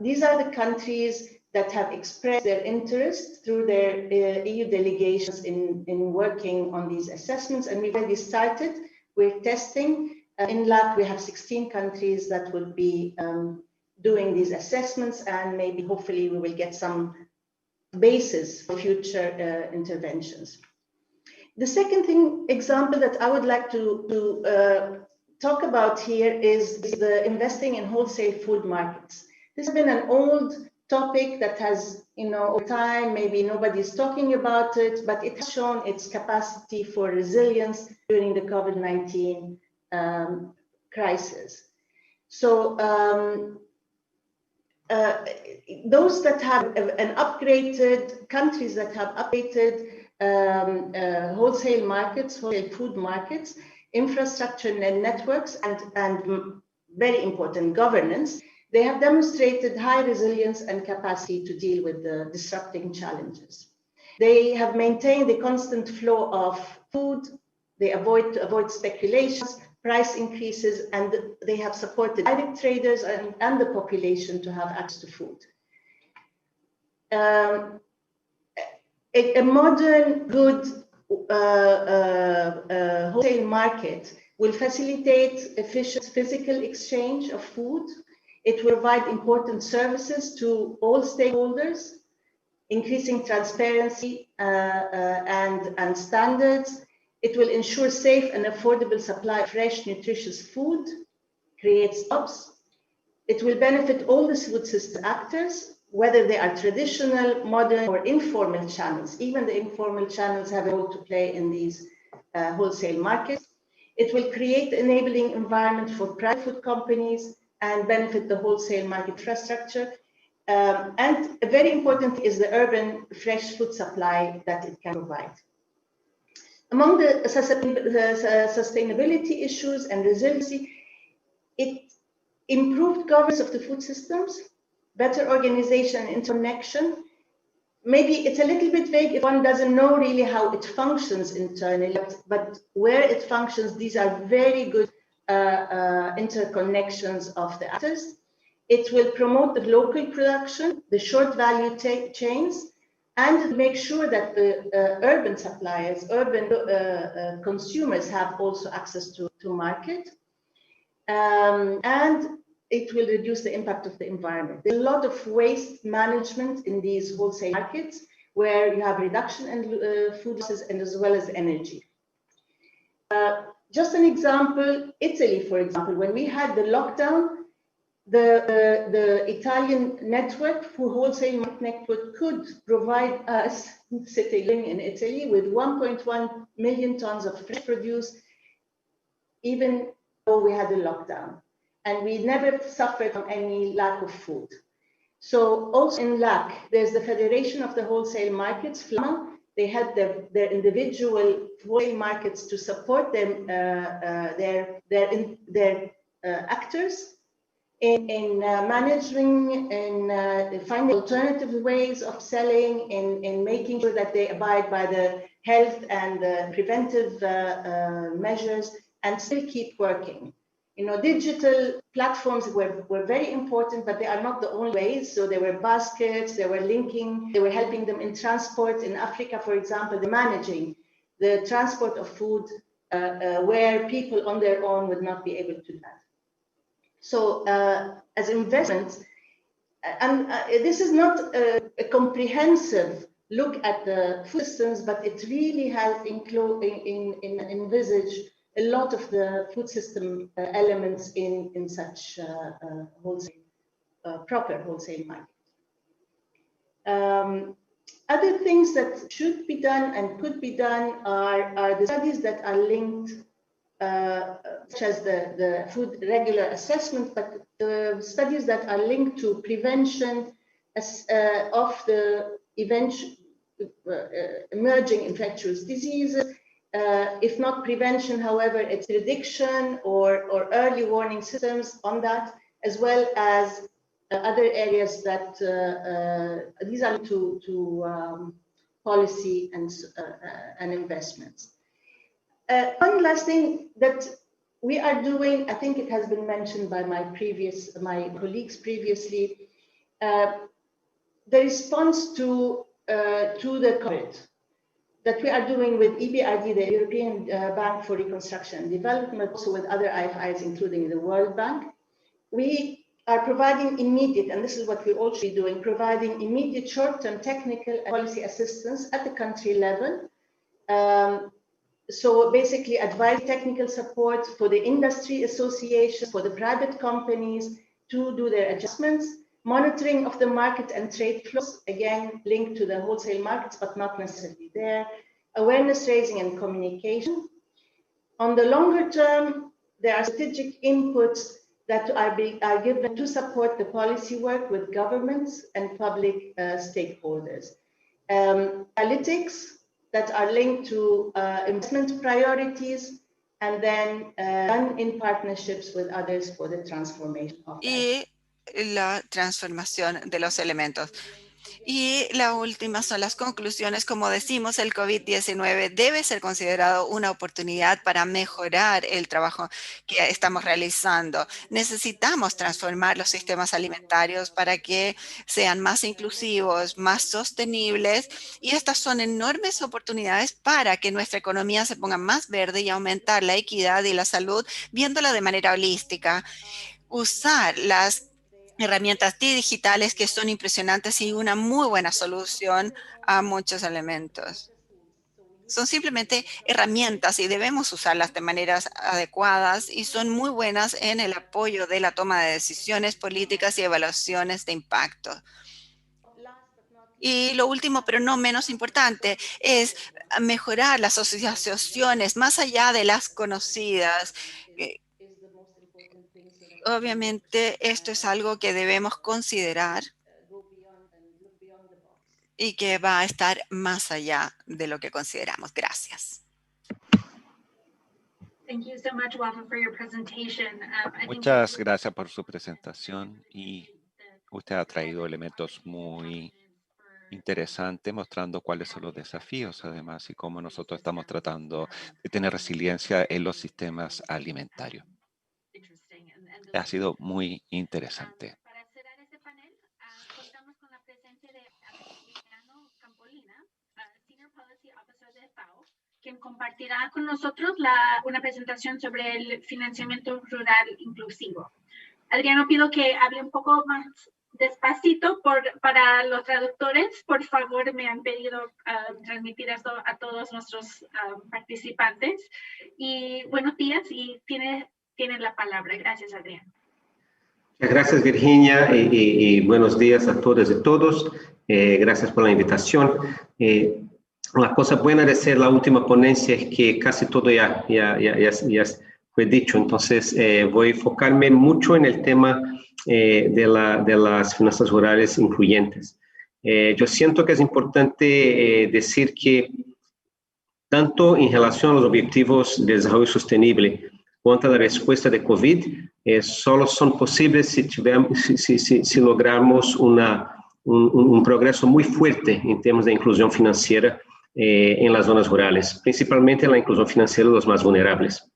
these are the countries that have expressed their interest through their EU delegations in working on these assessments. And we've already started. We're testing. In LAC, we have 16 countries that will be doing these assessments, and maybe hopefully we will get some basis for future interventions. The second example that I would like to talk about here is the investing in wholesale food markets. This has been an old topic that has, over time, maybe nobody's talking about it, but it has shown its capacity for resilience during the COVID-19 crisis. So those that have countries that have upgraded wholesale markets, wholesale food markets, infrastructure and networks, and very important governance, they have demonstrated high resilience and capacity to deal with the disrupting challenges. They have maintained a constant flow of food. They avoid speculations, price increases, and they have supported direct traders and the population to have access to food. A modern, good wholesale market will facilitate efficient physical exchange of food. It will provide important services to all stakeholders, increasing transparency and standards. It will ensure safe and affordable supply of fresh, nutritious food, creates jobs. It will benefit all the food system actors, whether they are traditional, modern, or informal channels. Even the informal channels have a role to play in these wholesale markets. It will create an enabling environment for private food companies and benefit the wholesale market infrastructure. And a very important is the urban fresh food supply that it can provide. Among the sustainability issues and resiliency, it improved governance of the food systems, better organization and interconnection. Maybe it's a little bit vague if one doesn't know really how it functions internally, but where it functions, these are very good interconnections of the actors. It will promote the local production, the short value chains, and make sure that the urban suppliers, urban consumers have also access to market. And it will reduce the impact of the environment. There's a lot of waste management in these wholesale markets where you have reduction in food losses and as well as energy. Just an example, Italy, for example, when we had the lockdown, the Italian network, for wholesale market network, could provide us, sitting in Italy, with 1.1 million tons of fresh produce, even though we had a lockdown. And we never suffered from any lack of food. So also in LAC, there's the Federation of the Wholesale Markets, FLAMA, They help their individual wholesale markets to support them, their actors in managing and finding alternative ways of selling, in making sure that they abide by the health and the preventive measures, and still keep working. You know, digital platforms were very important, but they are not the only ways. So there were baskets, they were linking, they were helping them in transport. In Africa, for example, they're managing the transport of food where people on their own would not be able to do that. So as investments, and this is not a comprehensive look at the food systems, but it really has envisaged a lot of the food system elements in such wholesale, proper wholesale market. Other things that should be done and could be done are the studies that are linked, such as the food regular assessment, but the studies that are linked to prevention of the emerging infectious diseases. If not prevention, however, it's prediction or early warning systems on that, as well as other areas that these are to policy and investments. One last thing that we are doing, I think it has been mentioned by my colleagues previously, the response to the COVID that we are doing with EBRD, the European Bank for Reconstruction and Development, but also with other IFIs, including the World Bank. We are providing immediate, and this is what we all should be doing, providing immediate short-term technical and policy assistance at the country level. So basically advice, technical support for the industry associations, for the private companies to do their adjustments, monitoring of the market and trade flows, again, linked to the wholesale markets, but not necessarily there, awareness raising and communication. On the longer term, there are strategic inputs that are given to support the policy work with governments and public stakeholders. Analytics that are linked to investment priorities, and then done in partnerships with others for the transformation of that. Y la transformación de los elementos. Y la última son las conclusiones. Como decimos, el COVID-19 debe ser considerado una oportunidad para mejorar el trabajo que estamos realizando. Necesitamos transformar los sistemas alimentarios para que sean más inclusivos, más sostenibles, y estas son enormes oportunidades para que nuestra economía se ponga más verde y aumentar la equidad y la salud, viéndola de manera holística. Usar las herramientas digitales que son impresionantes y una muy buena solución a muchos elementos. Son simplemente herramientas y debemos usarlas de maneras adecuadas, y son muy buenas en el apoyo de la toma de decisiones políticas y evaluaciones de impacto. Y lo último, pero no menos importante, es mejorar las asociaciones más allá de las conocidas. Obviamente, esto es algo que debemos considerar y que va a estar más allá de lo que consideramos. Gracias. Thank you so much, Wafa, for your presentation. Muchas gracias por su presentación, y usted ha traído elementos muy interesantes mostrando cuáles son los desafíos, además, y cómo nosotros estamos tratando de tener resiliencia en los sistemas alimentarios. Ha sido muy interesante. Para cerrar este panel, contamos con la presencia de Adriano Campolina, Senior Policy Officer de FAO, quien compartirá con nosotros una presentación sobre el financiamiento rural inclusivo. Adriano, pido que hable un poco más despacito para los traductores. Por favor, me han pedido transmitir esto a todos nuestros participantes. Y buenos días, y tienen la palabra. Gracias, Adriano. Muchas gracias, Virginia, y buenos días a todas y todos. Gracias por la invitación. La cosa buena de ser la última ponencia es que casi todo ya fue dicho, entonces voy a enfocarme mucho en el tema de las finanzas rurales incluyentes. Yo siento que es importante decir que tanto en relación a los objetivos de desarrollo sostenible cuanto a la respuesta de COVID, solo son posibles si logramos un progreso muy fuerte en términos de inclusión financiera en las zonas rurales, principalmente la inclusión financiera de los más vulnerables.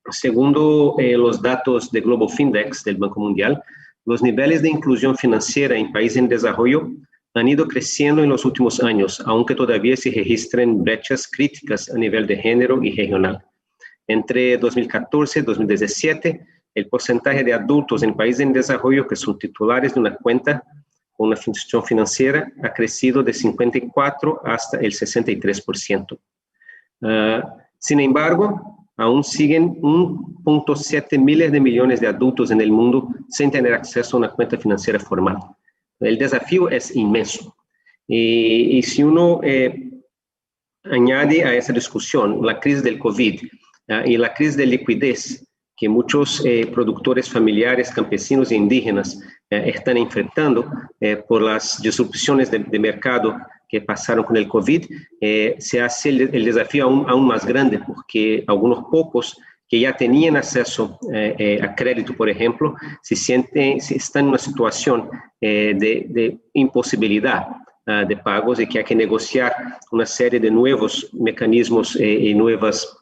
Segundo los datos de Global Findex del Banco Mundial, los niveles de inclusión financiera en países en desarrollo han ido creciendo en los últimos años, aunque todavía se registran brechas críticas a nivel de género y regional. Entre 2014 y 2017, el porcentaje de adultos en países en desarrollo que son titulares de una cuenta con una institución financiera ha crecido de 54 hasta el 63%. Sin embargo, aún siguen 1.7 miles de millones de adultos en el mundo sin tener acceso a una cuenta financiera formal. El desafío es inmenso. Y si uno añade a esa discusión la crisis del COVID y la crisis de liquidez que muchos productores familiares, campesinos e indígenas están enfrentando por las disrupciones de mercado que pasaron con el COVID, se hace el desafío aún más grande, porque algunos pocos que ya tenían acceso a crédito, por ejemplo, están en una situación de imposibilidad de pagos y que hay que negociar una serie de nuevos mecanismos y nuevas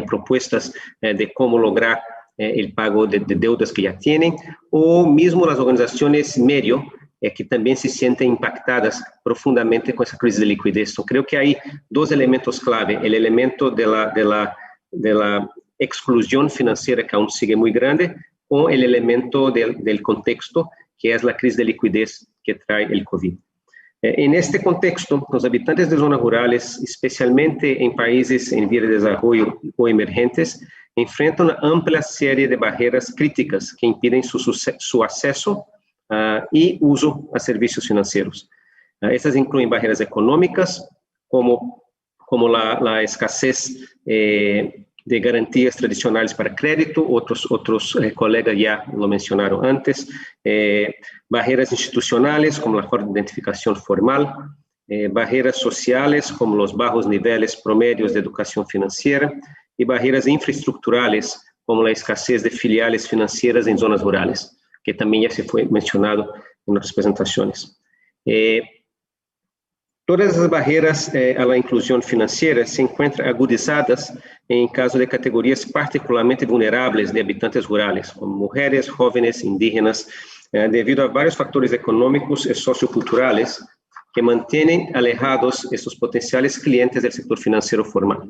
propuestas de cómo lograr el pago de deudas que ya tienen, o mismo las organizaciones medio, que también se sienten impactadas profundamente con esa crisis de liquidez. Entonces, creo que hay dos elementos clave: el elemento de la exclusión financiera, que aún sigue muy grande, o el elemento del contexto, que es la crisis de liquidez que trae el COVID. En este contexto, los habitantes de zonas rurales, especialmente en países en vía de desarrollo o emergentes, enfrentan una amplia serie de barreras críticas que impiden su acceso y uso a servicios financieros. Estas incluyen barreras económicas, como la escasez de garantías tradicionales para crédito, otros colegas ya lo mencionaron antes, barreras institucionales, como la falta de identificación formal, barreras sociales, como los bajos niveles promedios de educación financiera, y barreras infraestructurales, como la escasez de filiales financieras en zonas rurales, que también ya se fue mencionado en otras presentaciones. Todas esas barreras a la inclusión financiera se encuentran agudizadas en caso de categorías particularmente vulnerables de habitantes rurales, como mujeres, jóvenes, indígenas, debido a varios factores económicos y socioculturales que mantienen alejados estos potenciales clientes del sector financiero formal.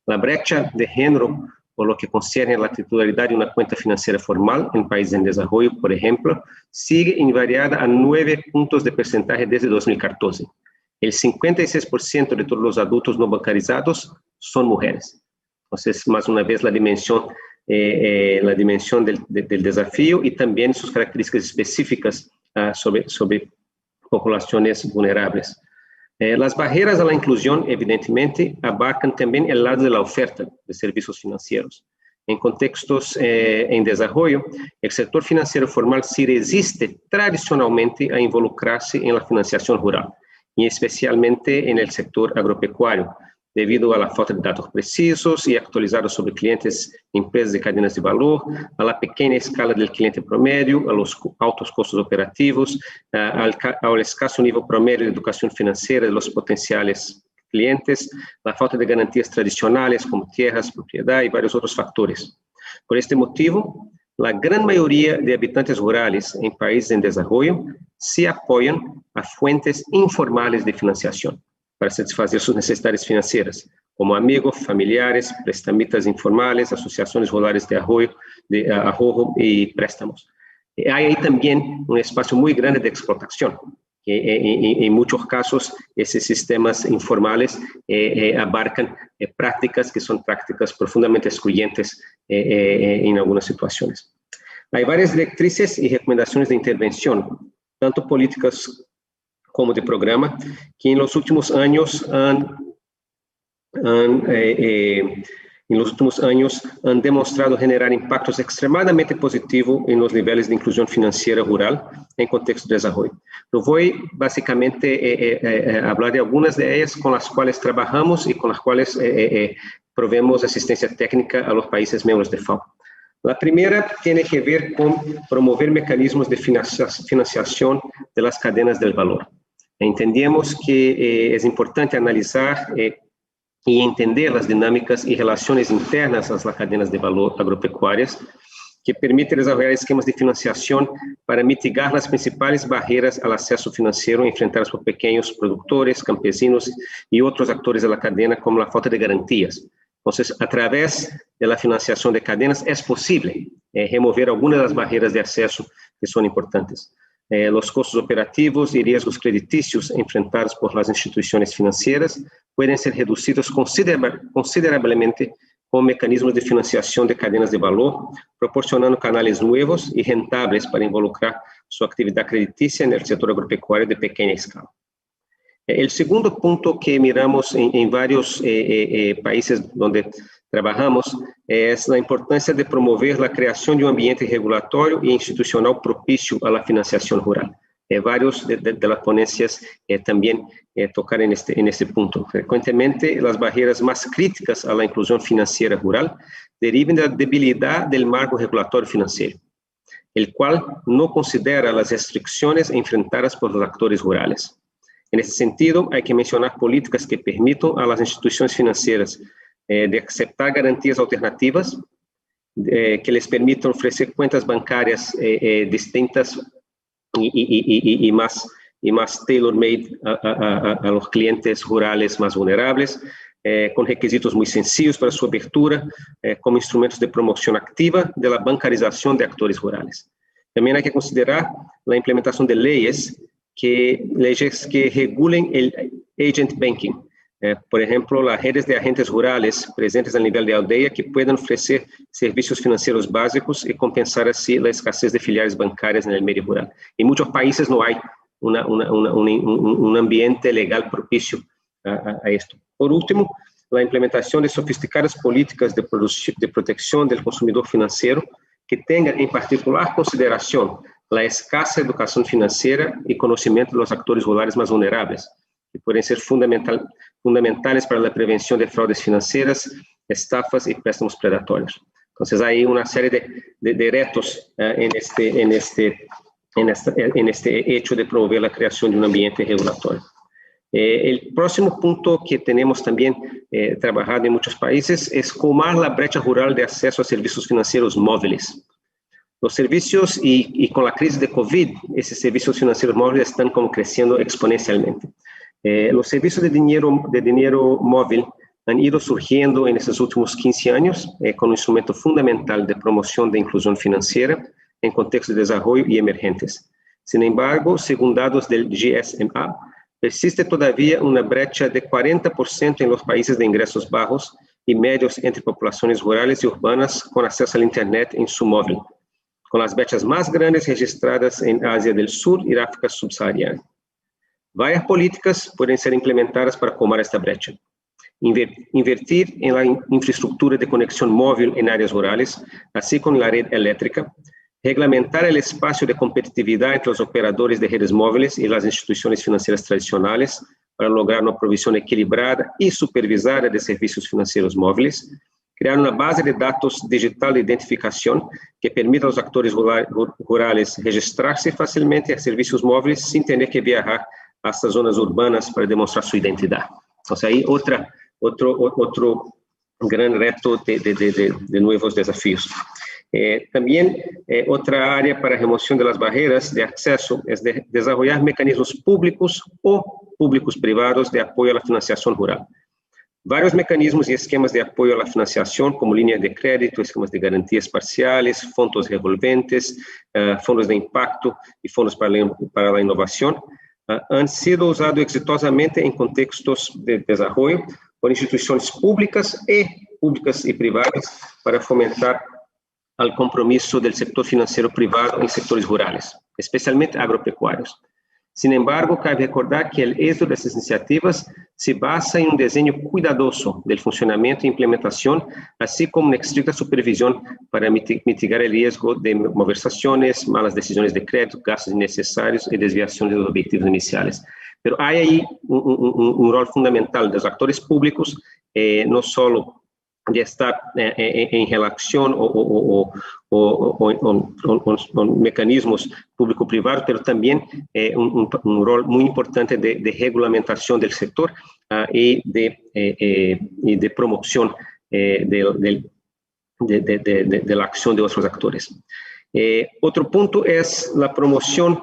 La brecha de género, por lo que concierne a la titularidad de una cuenta financiera formal en países en desarrollo, por ejemplo, sigue invariada a 9 puntos de porcentaje desde 2014. El 56% de todos los adultos no bancarizados son mujeres. Entonces, más una vez, la dimensión del desafío y también sus características específicas sobre poblaciones vulnerables. Las barreras a la inclusión, evidentemente, abarcan también el lado de la oferta de servicios financieros. En contextos en desarrollo, el sector financiero formal sí resiste tradicionalmente a involucrarse en la financiación rural, y especialmente en el sector agropecuario, debido a la falta de datos precisos y actualizados sobre clientes, empresas de cadenas de valor, a la pequeña escala del cliente promedio, a los altos costos operativos, al escaso nivel promedio de educación financiera de los potenciales clientes, la falta de garantías tradicionales como tierras, propiedad y varios otros factores. Por este motivo, la gran mayoría de habitantes rurales en países en desarrollo se apoyan a fuentes informales de financiación para satisfacer sus necesidades financieras, como amigos, familiares, prestamistas informales, asociaciones rurales de ahorro y préstamos. Hay ahí también un espacio muy grande de explotación. En muchos casos, esos sistemas informales abarcan prácticas que son prácticas profundamente excluyentes en algunas situaciones. Hay varias directrices y recomendaciones de intervención, tanto políticas como de programa, que en los últimos años han en los últimos años han demostrado generar impactos extremadamente positivos en los niveles de inclusión financiera rural en contexto de desarrollo. Yo voy básicamente a hablar de algunas de ellas con las cuales trabajamos y con las cuales proveemos asistencia técnica a los países miembros de FAO. La primera tiene que ver con promover mecanismos de financiación de las cadenas del valor. Entendemos que es importante analizar y entender las dinámicas y relaciones internas a las cadenas de valor agropecuarias que permiten desarrollar esquemas de financiación para mitigar las principales barreras al acceso financiero enfrentadas por pequeños productores, campesinos y otros actores de la cadena, como la falta de garantías. Entonces, a través de la financiación de cadenas es posible remover algunas de las barreras de acceso que son importantes. Los costos operativos y riesgos crediticios enfrentados por las instituciones financieras pueden ser reducidos considerablemente con mecanismos de financiación de cadenas de valor, proporcionando canales nuevos y rentables para involucrar su actividad crediticia en el sector agropecuario de pequeña escala. El segundo punto que miramos en varios países donde trabajamos es la importancia de promover la creación de un ambiente regulatorio e institucional propicio a la financiación rural. Varios de las ponencias también tocar en este punto. Frecuentemente, las barreras más críticas a la inclusión financiera rural derivan de la debilidad del marco regulatorio financiero, el cual no considera las restricciones enfrentadas por los actores rurales. En ese sentido, hay que mencionar políticas que permitan a las instituciones financieras de aceptar garantías alternativas, que les permitan ofrecer cuentas bancarias distintas y más tailor-made a los clientes rurales más vulnerables, con requisitos muy sencillos para su apertura, como instrumentos de promoción activa de la bancarización de actores rurales. También hay que considerar la implementación de leyes que regulen el agent banking. Por ejemplo, las redes de agentes rurales presentes a nivel de aldea que puedan ofrecer servicios financieros básicos y compensar así la escasez de filiales bancarias en el medio rural. En muchos países no hay un ambiente legal propicio a esto. Por último, la implementación de sofisticadas políticas de protección del consumidor financiero que tengan en particular consideración la escasa educación financiera y conocimiento de los actores rurales más vulnerables, que pueden ser fundamentales para la prevención de fraudes financieras, estafas y préstamos predatorios. Entonces, hay una serie de retos en este hecho de promover la creación de un ambiente regulatorio. El próximo punto que tenemos también trabajado en muchos países es colmar la brecha rural de acceso a servicios financieros móviles. Los servicios y con la crisis de COVID, esos servicios financieros móviles están como creciendo exponencialmente. Los servicios de dinero móvil han ido surgiendo en estos últimos 15 años como un instrumento fundamental de promoción de inclusión financiera en contextos de desarrollo y emergentes. Sin embargo, según datos del GSMA, persiste todavía una brecha de 40% en los países de ingresos bajos y medios entre poblaciones rurales y urbanas con acceso al Internet en su móvil, con las brechas más grandes registradas en Asia del Sur y África subsahariana. Varias políticas pueden ser implementadas para colmar esta brecha. Invertir en la infraestructura de conexión móvil en áreas rurales, así como en la red eléctrica, reglamentar el espacio de competitividad entre los operadores de redes móviles y las instituciones financieras tradicionales para lograr una provisión equilibrada y supervisada de servicios financieros móviles, crear una base de datos digital de identificación que permita a los actores rurales registrarse fácilmente a servicios móviles sin tener que viajar hasta zonas urbanas para demostrar su identidad. Entonces, ahí otro gran reto de nuevos desafíos. También otra área para remoción de las barreras de acceso es de desarrollar mecanismos públicos o públicos privados de apoyo a la financiación rural. Varios mecanismos y esquemas de apoyo a la financiación, como líneas de crédito, esquemas de garantías parciales, fondos revolventes, fondos de impacto y fondos para la innovación, han sido usados exitosamente en contextos de desarrollo por instituciones públicas y privadas para fomentar el compromiso del sector financiero privado en sectores rurales, especialmente agropecuarios. Sin embargo, cabe recordar que el éxito de estas iniciativas se basa en un diseño cuidadoso del funcionamiento e implementación, así como una estricta supervisión para mitigar el riesgo de malversaciones, malas decisiones de crédito, gastos innecesarios y desviación de los objetivos iniciales. Pero hay ahí un rol fundamental de los actores públicos, no solo de estar en relación o mecanismos público-privados, pero también un rol muy importante de regulamentación del sector y de promoción de la acción de otros actores. Otro punto es la promoción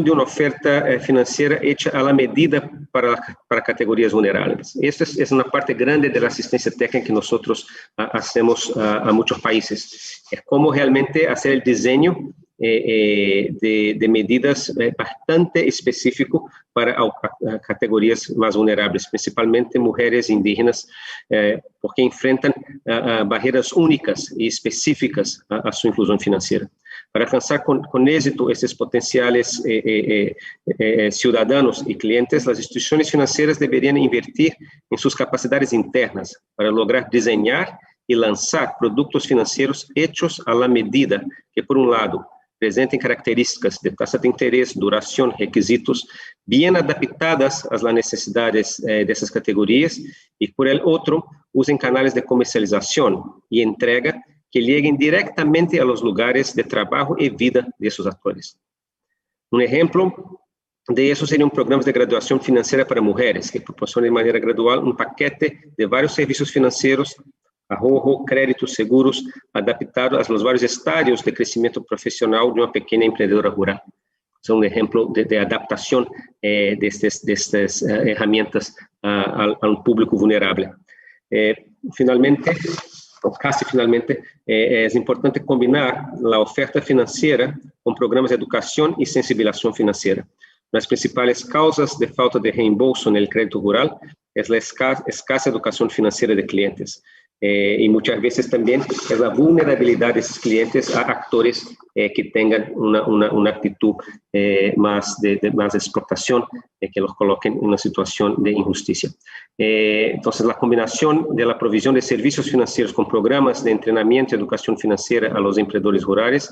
de una oferta financiera hecha a la medida para categorías vulnerables. Esta es una parte grande de la asistencia técnica que nosotros hacemos a muchos países. Es cómo realmente hacer el diseño de medidas bastante específico para categorías más vulnerables, principalmente mujeres indígenas, porque enfrentan barreras únicas y específicas a su inclusión financiera. Para alcanzar con éxito estos potenciales ciudadanos y clientes, las instituciones financieras deberían invertir en sus capacidades internas para lograr diseñar y lanzar productos financieros hechos a la medida que, por un lado, presenten características de tasa de interés, duración, requisitos bien adaptadas a las necesidades de esas categorías y, por el otro, usen canales de comercialización y entrega que lleguen directamente a los lugares de trabajo y vida de esos actores. Un ejemplo de eso serían programas de graduación financiera para mujeres, que proporcionan de manera gradual un paquete de varios servicios financieros, ahorro, créditos, seguros, adaptados a los varios estadios de crecimiento profesional de una pequeña emprendedora rural. Es un ejemplo de adaptación de estas herramientas al público vulnerable. Finalmente, o casi finalmente, es importante combinar la oferta financiera con programas de educación y sensibilización financiera. Las principales causas de falta de reembolso en el crédito rural es la escasa educación financiera de clientes. Y muchas veces también es la vulnerabilidad de esos clientes a actores que tengan una actitud más de explotación, que los coloquen en una situación de injusticia. Entonces, la combinación de la provisión de servicios financieros con programas de entrenamiento y educación financiera a los emprendedores rurales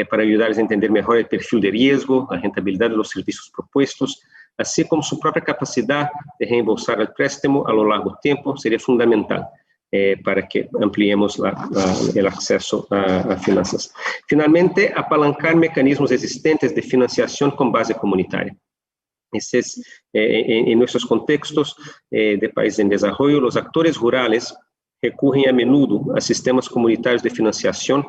para ayudarles a entender mejor el perfil de riesgo, la rentabilidad de los servicios propuestos, así como su propia capacidad de reembolsar el préstamo a lo largo tiempo, sería fundamental. Para que ampliemos el acceso a finanzas. Finalmente, apalancar mecanismos existentes de financiación con base comunitaria. En nuestros contextos de países en desarrollo, los actores rurales recurren a menudo a sistemas comunitarios de financiación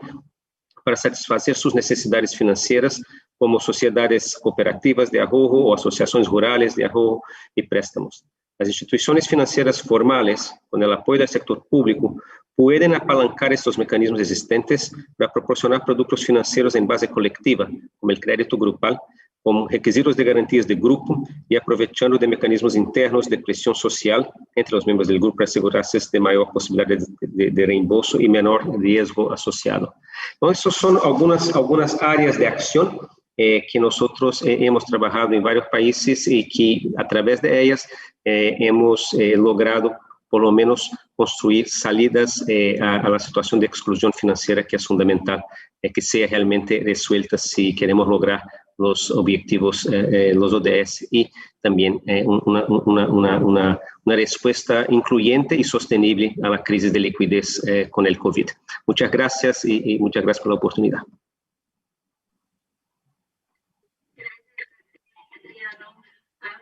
para satisfacer sus necesidades financieras, como sociedades cooperativas de ahorro o asociaciones rurales de ahorro y préstamos. Las instituciones financieras formales, con el apoyo del sector público, pueden apalancar estos mecanismos existentes para proporcionar productos financieros en base colectiva, como el crédito grupal, con requisitos de garantías de grupo y aprovechando de mecanismos internos de presión social entre los miembros del grupo para asegurarse de mayor posibilidad de reembolso y menor riesgo asociado. Entonces, esas son algunas áreas de acción que nosotros hemos trabajado en varios países y que a través de ellas hemos logrado por lo menos construir salidas a la situación de exclusión financiera, que es fundamental que sea realmente resuelta si queremos lograr los objetivos, los ODS, y también una respuesta incluyente y sostenible a la crisis de liquidez con el COVID. Muchas gracias y muchas gracias por la oportunidad.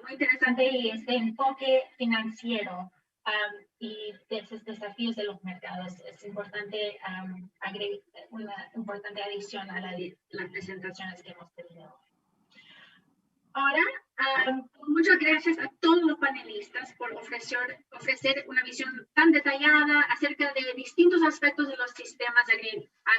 Muy interesante y este enfoque financiero y de esos desafíos de los mercados. Es importante agregar una importante adición a las presentaciones que hemos tenido. Ahora, muchas gracias a todos los panelistas por ofrecer una visión tan detallada acerca de distintos aspectos de los sistemas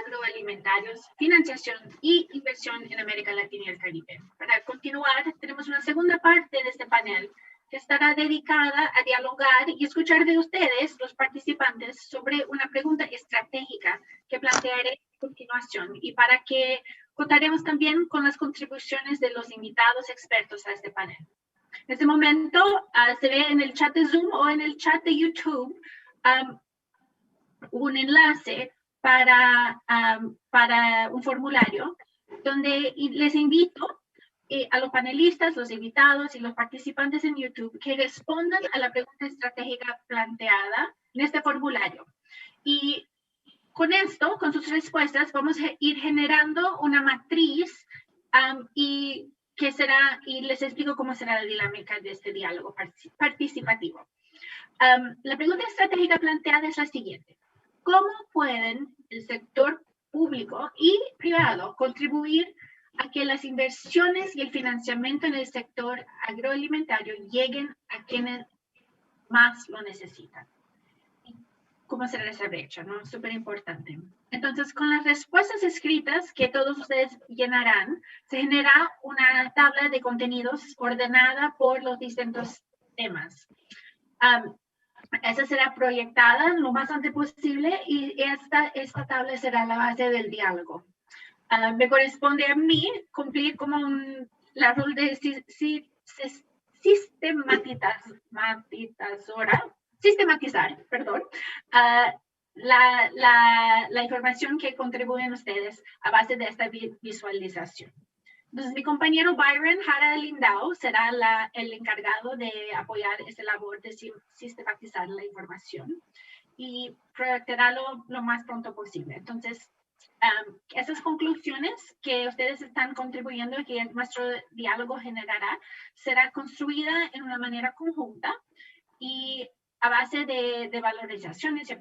agroalimentarios, financiación y inversión en América Latina y el Caribe. Para continuar, tenemos una segunda parte de este panel que estará dedicada a dialogar y escuchar de ustedes, los participantes, sobre una pregunta estratégica que plantearé a continuación y para que contaremos también con las contribuciones de los invitados expertos a este panel. En este momento se ve en el chat de Zoom o en el chat de YouTube un enlace para un formulario donde les invito a los panelistas, los invitados y los participantes en YouTube que respondan a la pregunta estratégica planteada en este formulario. Y con esto, con sus respuestas, vamos a ir generando una matriz y les explico cómo será la dinámica de este diálogo participativo. La pregunta estratégica planteada es la siguiente. ¿Cómo pueden el sector público y privado contribuir a que las inversiones y el financiamiento en el sector agroalimentario lleguen a quienes más lo necesitan? ¿Cómo será esa brecha? ¿No? Súper importante. Entonces, con las respuestas escritas que todos ustedes llenarán, se genera una tabla de contenidos ordenada por los distintos temas. Esa será proyectada lo más antes posible y esta tabla será la base del diálogo. Me corresponde a mí cumplir como la rol de sistematizar, perdón, la información que contribuyen ustedes a base de esta visualización. Entonces, mi compañero Byron Jara Lindau será el encargado de apoyar esta labor de sistematizar la información y proyectará lo más pronto posible. Entonces, esas conclusiones que ustedes están contribuyendo y que nuestro diálogo generará será construida en una manera conjunta y a base de valorizaciones y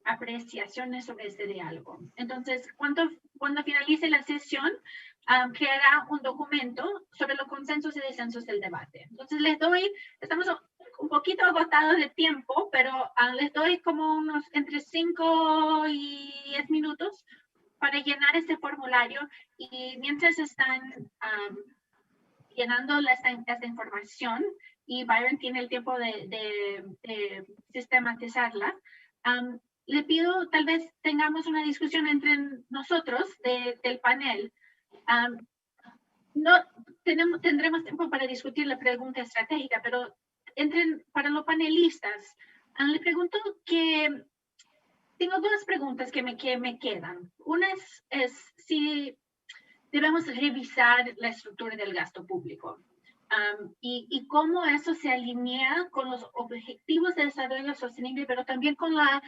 apreciaciones sobre este diálogo. Entonces, cuando finalice la sesión, creará un documento sobre los consensos y descensos del debate. Entonces, estamos un poquito agotados de tiempo, pero les doy como unos entre 5 y 10 minutos para llenar este formulario y mientras están llenando esta información y Byron tiene el tiempo de sistematizarla, le pido tal vez tengamos una discusión entre nosotros del panel. No tendremos tiempo para discutir la pregunta estratégica, pero para los panelistas, le pregunto que tengo dos preguntas que me quedan. Una es si debemos revisar la estructura del gasto público y cómo eso se alinea con los objetivos de desarrollo sostenible, pero también con la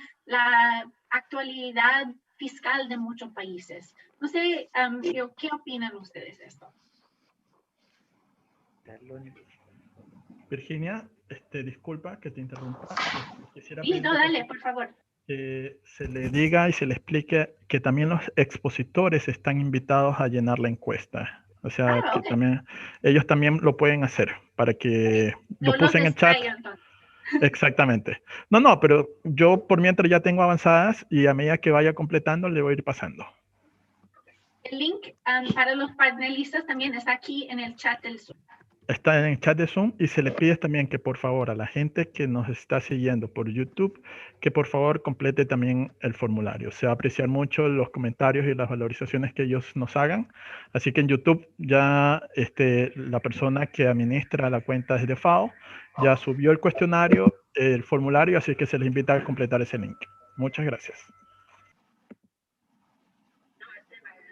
actualidad fiscal de muchos países. No sé, ¿qué opinan ustedes de esto? Virginia, disculpa que te interrumpa. Quisiera Sí, no, dale, por favor. Que se le diga y se le explique que también los expositores están invitados a llenar la encuesta. O sea, que también ellos también lo pueden hacer para que lo puse en el chat. Exactamente. No, pero yo por mientras ya tengo avanzadas y a medida que vaya completando le voy a ir pasando. El link para los panelistas también está aquí en el chat del Zoom. Está en el chat de Zoom y se le pide también que por favor a la gente que nos está siguiendo por YouTube, que por favor complete también el formulario. Se va a apreciar mucho los comentarios y las valorizaciones que ellos nos hagan. Así que en YouTube ya la persona que administra la cuenta desde FAO ya subió el cuestionario, el formulario, así que se les invita a completar ese link. Muchas gracias.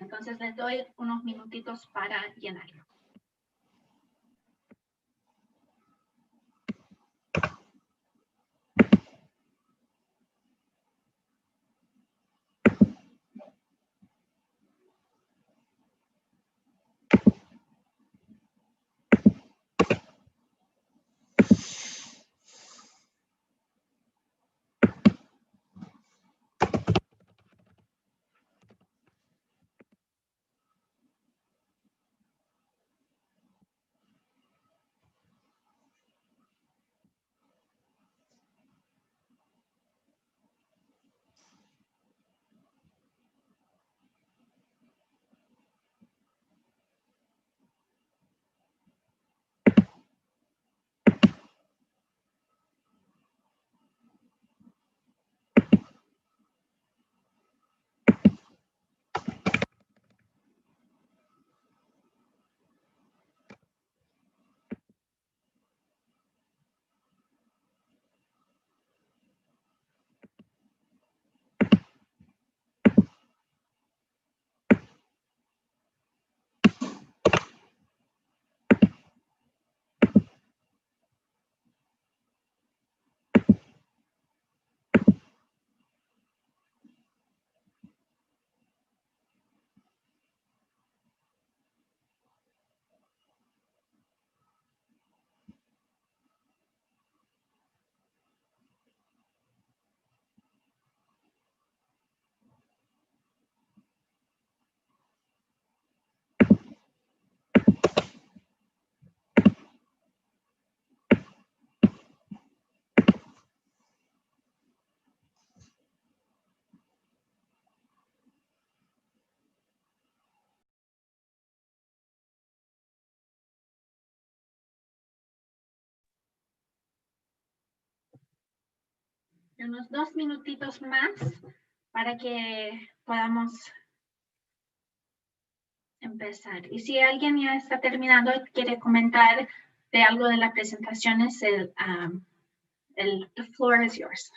Entonces les doy unos minutitos para llenarlo. unos 2 minutitos más para que podamos empezar. Y si alguien ya está terminando y quiere comentar de algo de la presentación, the floor is yours.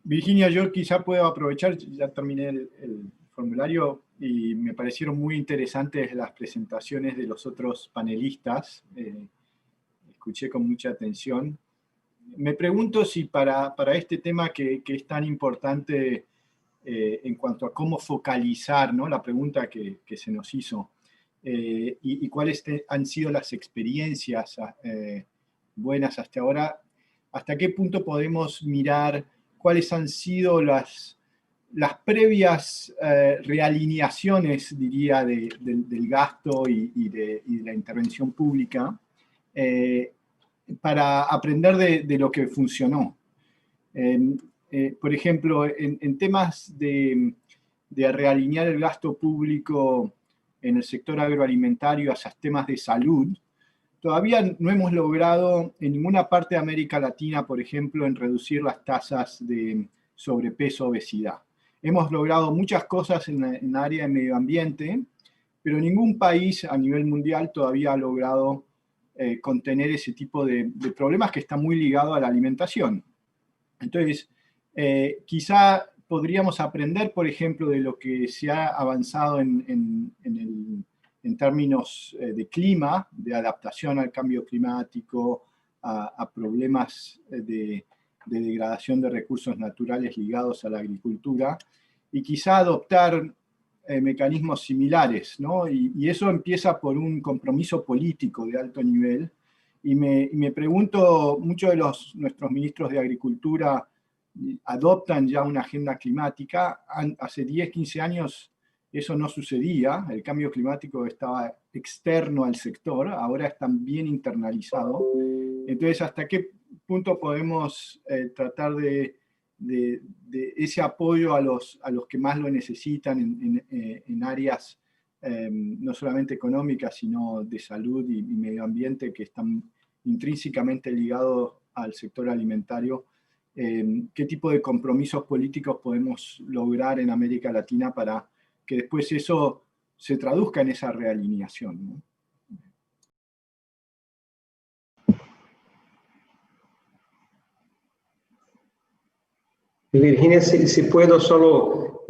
Virginia, yo quizá puedo aprovechar, ya terminé el formulario y me parecieron muy interesantes las presentaciones de los otros panelistas. Escuché con mucha atención. Me pregunto si para este tema que es tan importante en cuanto a cómo focalizar, ¿no?, la pregunta que se nos hizo, y cuáles han sido las experiencias buenas hasta ahora, hasta qué punto podemos mirar cuáles han sido las previas realineaciones, diría, del gasto y de la intervención pública, para aprender de lo que funcionó. Por ejemplo, en temas de realinear el gasto público en el sector agroalimentario hacia temas de salud, todavía no hemos logrado en ninguna parte de América Latina, por ejemplo, en reducir las tasas de sobrepeso, obesidad. Hemos logrado muchas cosas en el área de medio ambiente, pero ningún país a nivel mundial todavía ha logrado contener ese tipo de problemas que están muy ligados a la alimentación. Entonces, quizá podríamos aprender, por ejemplo, de lo que se ha avanzado en términos de clima, de adaptación al cambio climático, a problemas de degradación de recursos naturales ligados a la agricultura, y quizá adoptar mecanismos similares, ¿no? Y eso empieza por un compromiso político de alto nivel. Y me pregunto, muchos de nuestros ministros de Agricultura adoptan ya una agenda climática. Hace 10, 15 años eso no sucedía, el cambio climático estaba externo al sector, ahora está bien internalizado. Entonces, ¿hasta qué punto podemos tratar de ese apoyo a los que más lo necesitan en áreas no solamente económicas, sino de salud y medio ambiente, que están intrínsecamente ligados al sector alimentario? ¿Qué tipo de compromisos políticos podemos lograr en América Latina para que después eso se traduzca en esa realineación, ¿no? Virginia, si puedo solo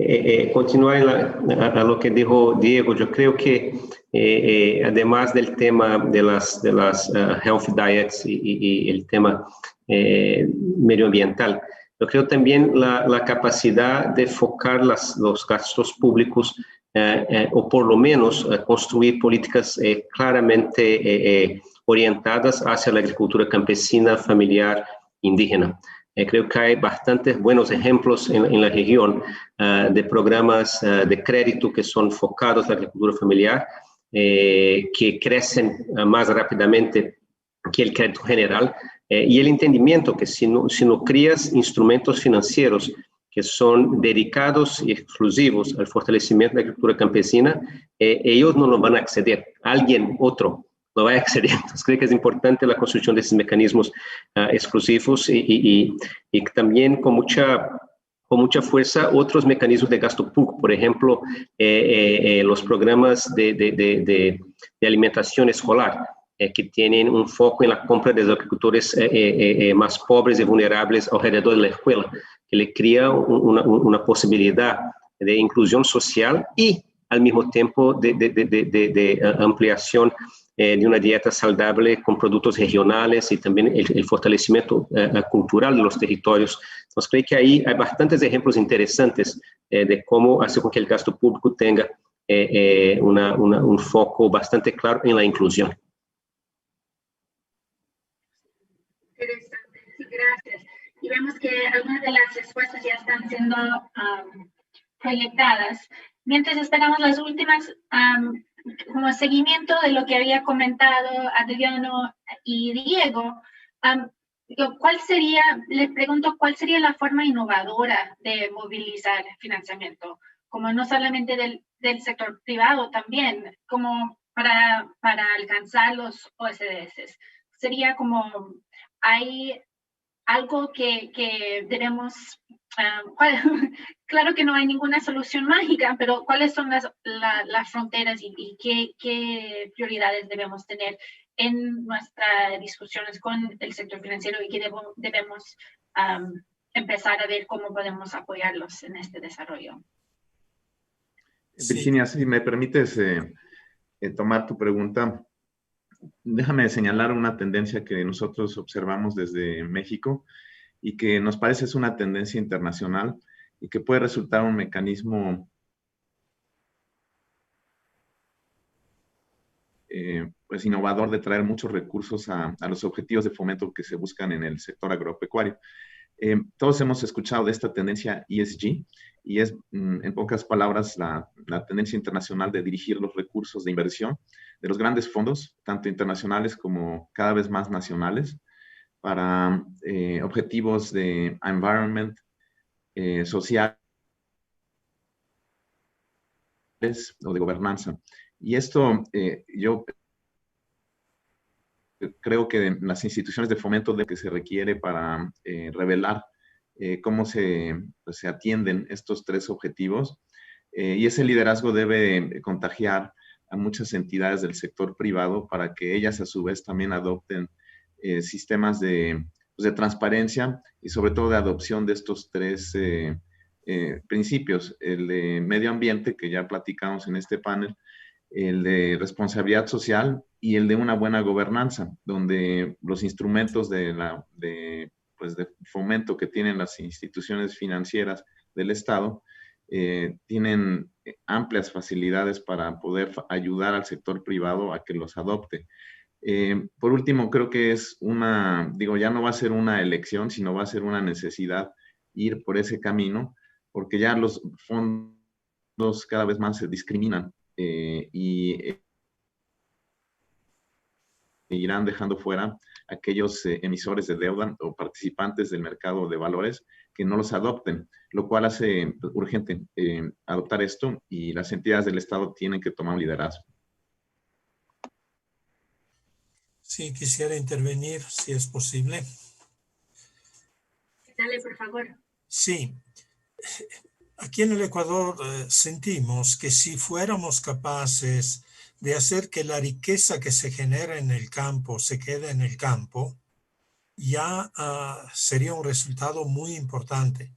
continuar a lo que dijo Diego, yo creo que además del tema de las health diets y el tema medioambiental, yo creo también la capacidad de enfocar los gastos públicos o por lo menos construir políticas claramente orientadas hacia la agricultura campesina, familiar, indígena. Creo que hay bastantes buenos ejemplos en la región de programas de crédito que son enfocados a la agricultura familiar, que crecen más rápidamente que el crédito general, y el entendimiento que si no creas instrumentos financieros que son dedicados y exclusivos al fortalecimiento de la agricultura campesina, ellos no lo van a acceder. Alguien otro lo va a acceder. Entonces, creo que es importante la construcción de esos mecanismos exclusivos y también con mucha fuerza otros mecanismos de gasto público. Por ejemplo, los programas de alimentación escolar, que tienen un foco en la compra de los agricultores más pobres y vulnerables alrededor de la escuela, que le crea una posibilidad de inclusión social y al mismo tiempo de ampliación de una dieta saludable con productos regionales y también el fortalecimiento cultural de los territorios. Entonces, creo que ahí hay bastantes ejemplos interesantes de cómo hacer con que el gasto público tenga un foco bastante claro en la inclusión. Interesante, sí, gracias. Y vemos que algunas de las respuestas ya están siendo proyectadas. Mientras esperamos las últimas como seguimiento de lo que había comentado Adriano y Diego, les pregunto, ¿cuál sería la forma innovadora de movilizar financiamiento? Como no solamente del sector privado también, como para alcanzar los OSDs. Sería como, hay algo que debemos, claro que no hay ninguna solución mágica, pero ¿cuáles son las fronteras y qué prioridades debemos tener en nuestras discusiones con el sector financiero y qué debemos empezar a ver cómo podemos apoyarlos en este desarrollo? Virginia, si me permites tomar tu pregunta, déjame señalar una tendencia que nosotros observamos desde México y que nos parece es una tendencia internacional y que puede resultar un mecanismo pues innovador de traer muchos recursos a los objetivos de fomento que se buscan en el sector agropecuario. Todos hemos escuchado de esta tendencia ESG y es, en pocas palabras, la tendencia internacional de dirigir los recursos de inversión de los grandes fondos, tanto internacionales como cada vez más nacionales, para objetivos de environment, sociales o de gobernanza. Y esto yo creo que las instituciones de fomento de que se requiere para revelar cómo se atienden estos tres objetivos. Y ese liderazgo debe contagiar a muchas entidades del sector privado para que ellas a su vez también adopten sistemas de transparencia y sobre todo de adopción de estos tres principios, el de medio ambiente, que ya platicamos en este panel, el de responsabilidad social y el de una buena gobernanza, donde los instrumentos de fomento que tienen las instituciones financieras del Estado tienen amplias facilidades para poder ayudar al sector privado a que los adopte. Por último, creo que es ya no va a ser una elección, sino va a ser una necesidad ir por ese camino, porque ya los fondos cada vez más se discriminan y irán dejando fuera aquellos emisores de deuda o participantes del mercado de valores que no los adopten, lo cual hace urgente adoptar esto y las entidades del Estado tienen que tomar un liderazgo. Sí, quisiera intervenir, si es posible. Dale, por favor. Sí. Aquí en el Ecuador sentimos que si fuéramos capaces de hacer que la riqueza que se genera en el campo se quede en el campo, ya sería un resultado muy importante.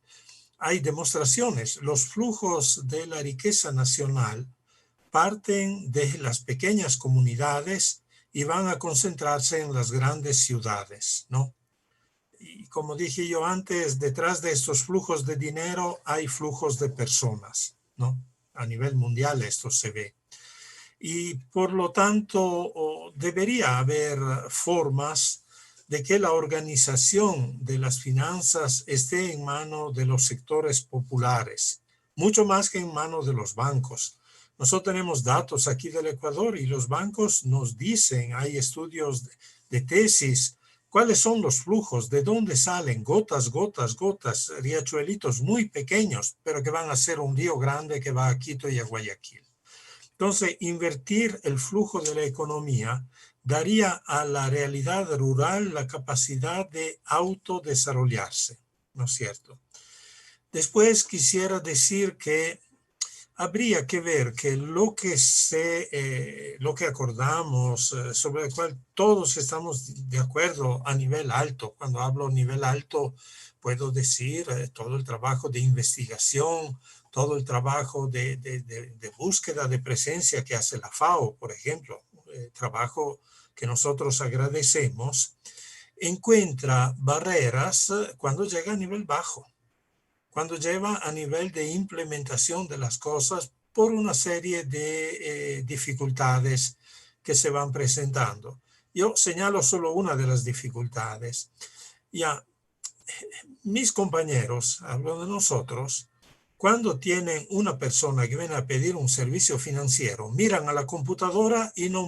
Hay demostraciones. Los flujos de la riqueza nacional parten de las pequeñas comunidades y van a concentrarse en las grandes ciudades, ¿no? Y como dije yo antes, detrás de estos flujos de dinero hay flujos de personas, ¿no? A nivel mundial esto se ve. Y por lo tanto, debería haber formas de que la organización de las finanzas esté en manos de los sectores populares, mucho más que en manos de los bancos. Nosotros tenemos datos aquí del Ecuador y los bancos nos dicen, hay estudios de tesis, cuáles son los flujos, de dónde salen gotas, gotas, gotas, riachuelitos muy pequeños, pero que van a ser un río grande que va a Quito y a Guayaquil. Entonces, invertir el flujo de la economía daría a la realidad rural la capacidad de autodesarrollarse, ¿no es cierto? Después quisiera decir que habría que ver que lo que acordamos, sobre el cual todos estamos de acuerdo a nivel alto, cuando hablo nivel alto, puedo decir todo el trabajo de investigación, todo el trabajo de búsqueda de presencia que hace la FAO, por ejemplo, trabajo que nosotros agradecemos, encuentra barreras cuando llega a nivel bajo, cuando lleva a nivel de implementación de las cosas por una serie de dificultades que se van presentando. Yo señalo solo una de las dificultades. Ya, mis compañeros, hablo de nosotros, cuando tienen una persona que viene a pedir un servicio financiero, miran a la computadora y no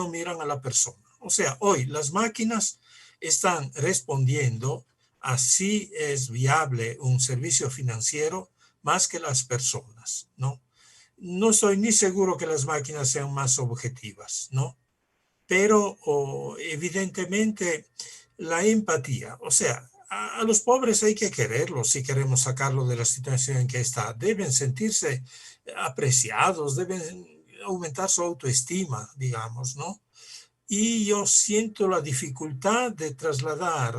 miran a la persona. O sea, hoy las máquinas están respondiendo a si es viable un servicio financiero más que las personas, ¿no? No estoy ni seguro que las máquinas sean más objetivas, ¿no? Pero evidentemente la empatía, o sea, a los pobres hay que quererlos si queremos sacarlos de la situación en que está. Deben sentirse apreciados, deben aumentar su autoestima, digamos, ¿no? Y yo siento la dificultad de trasladar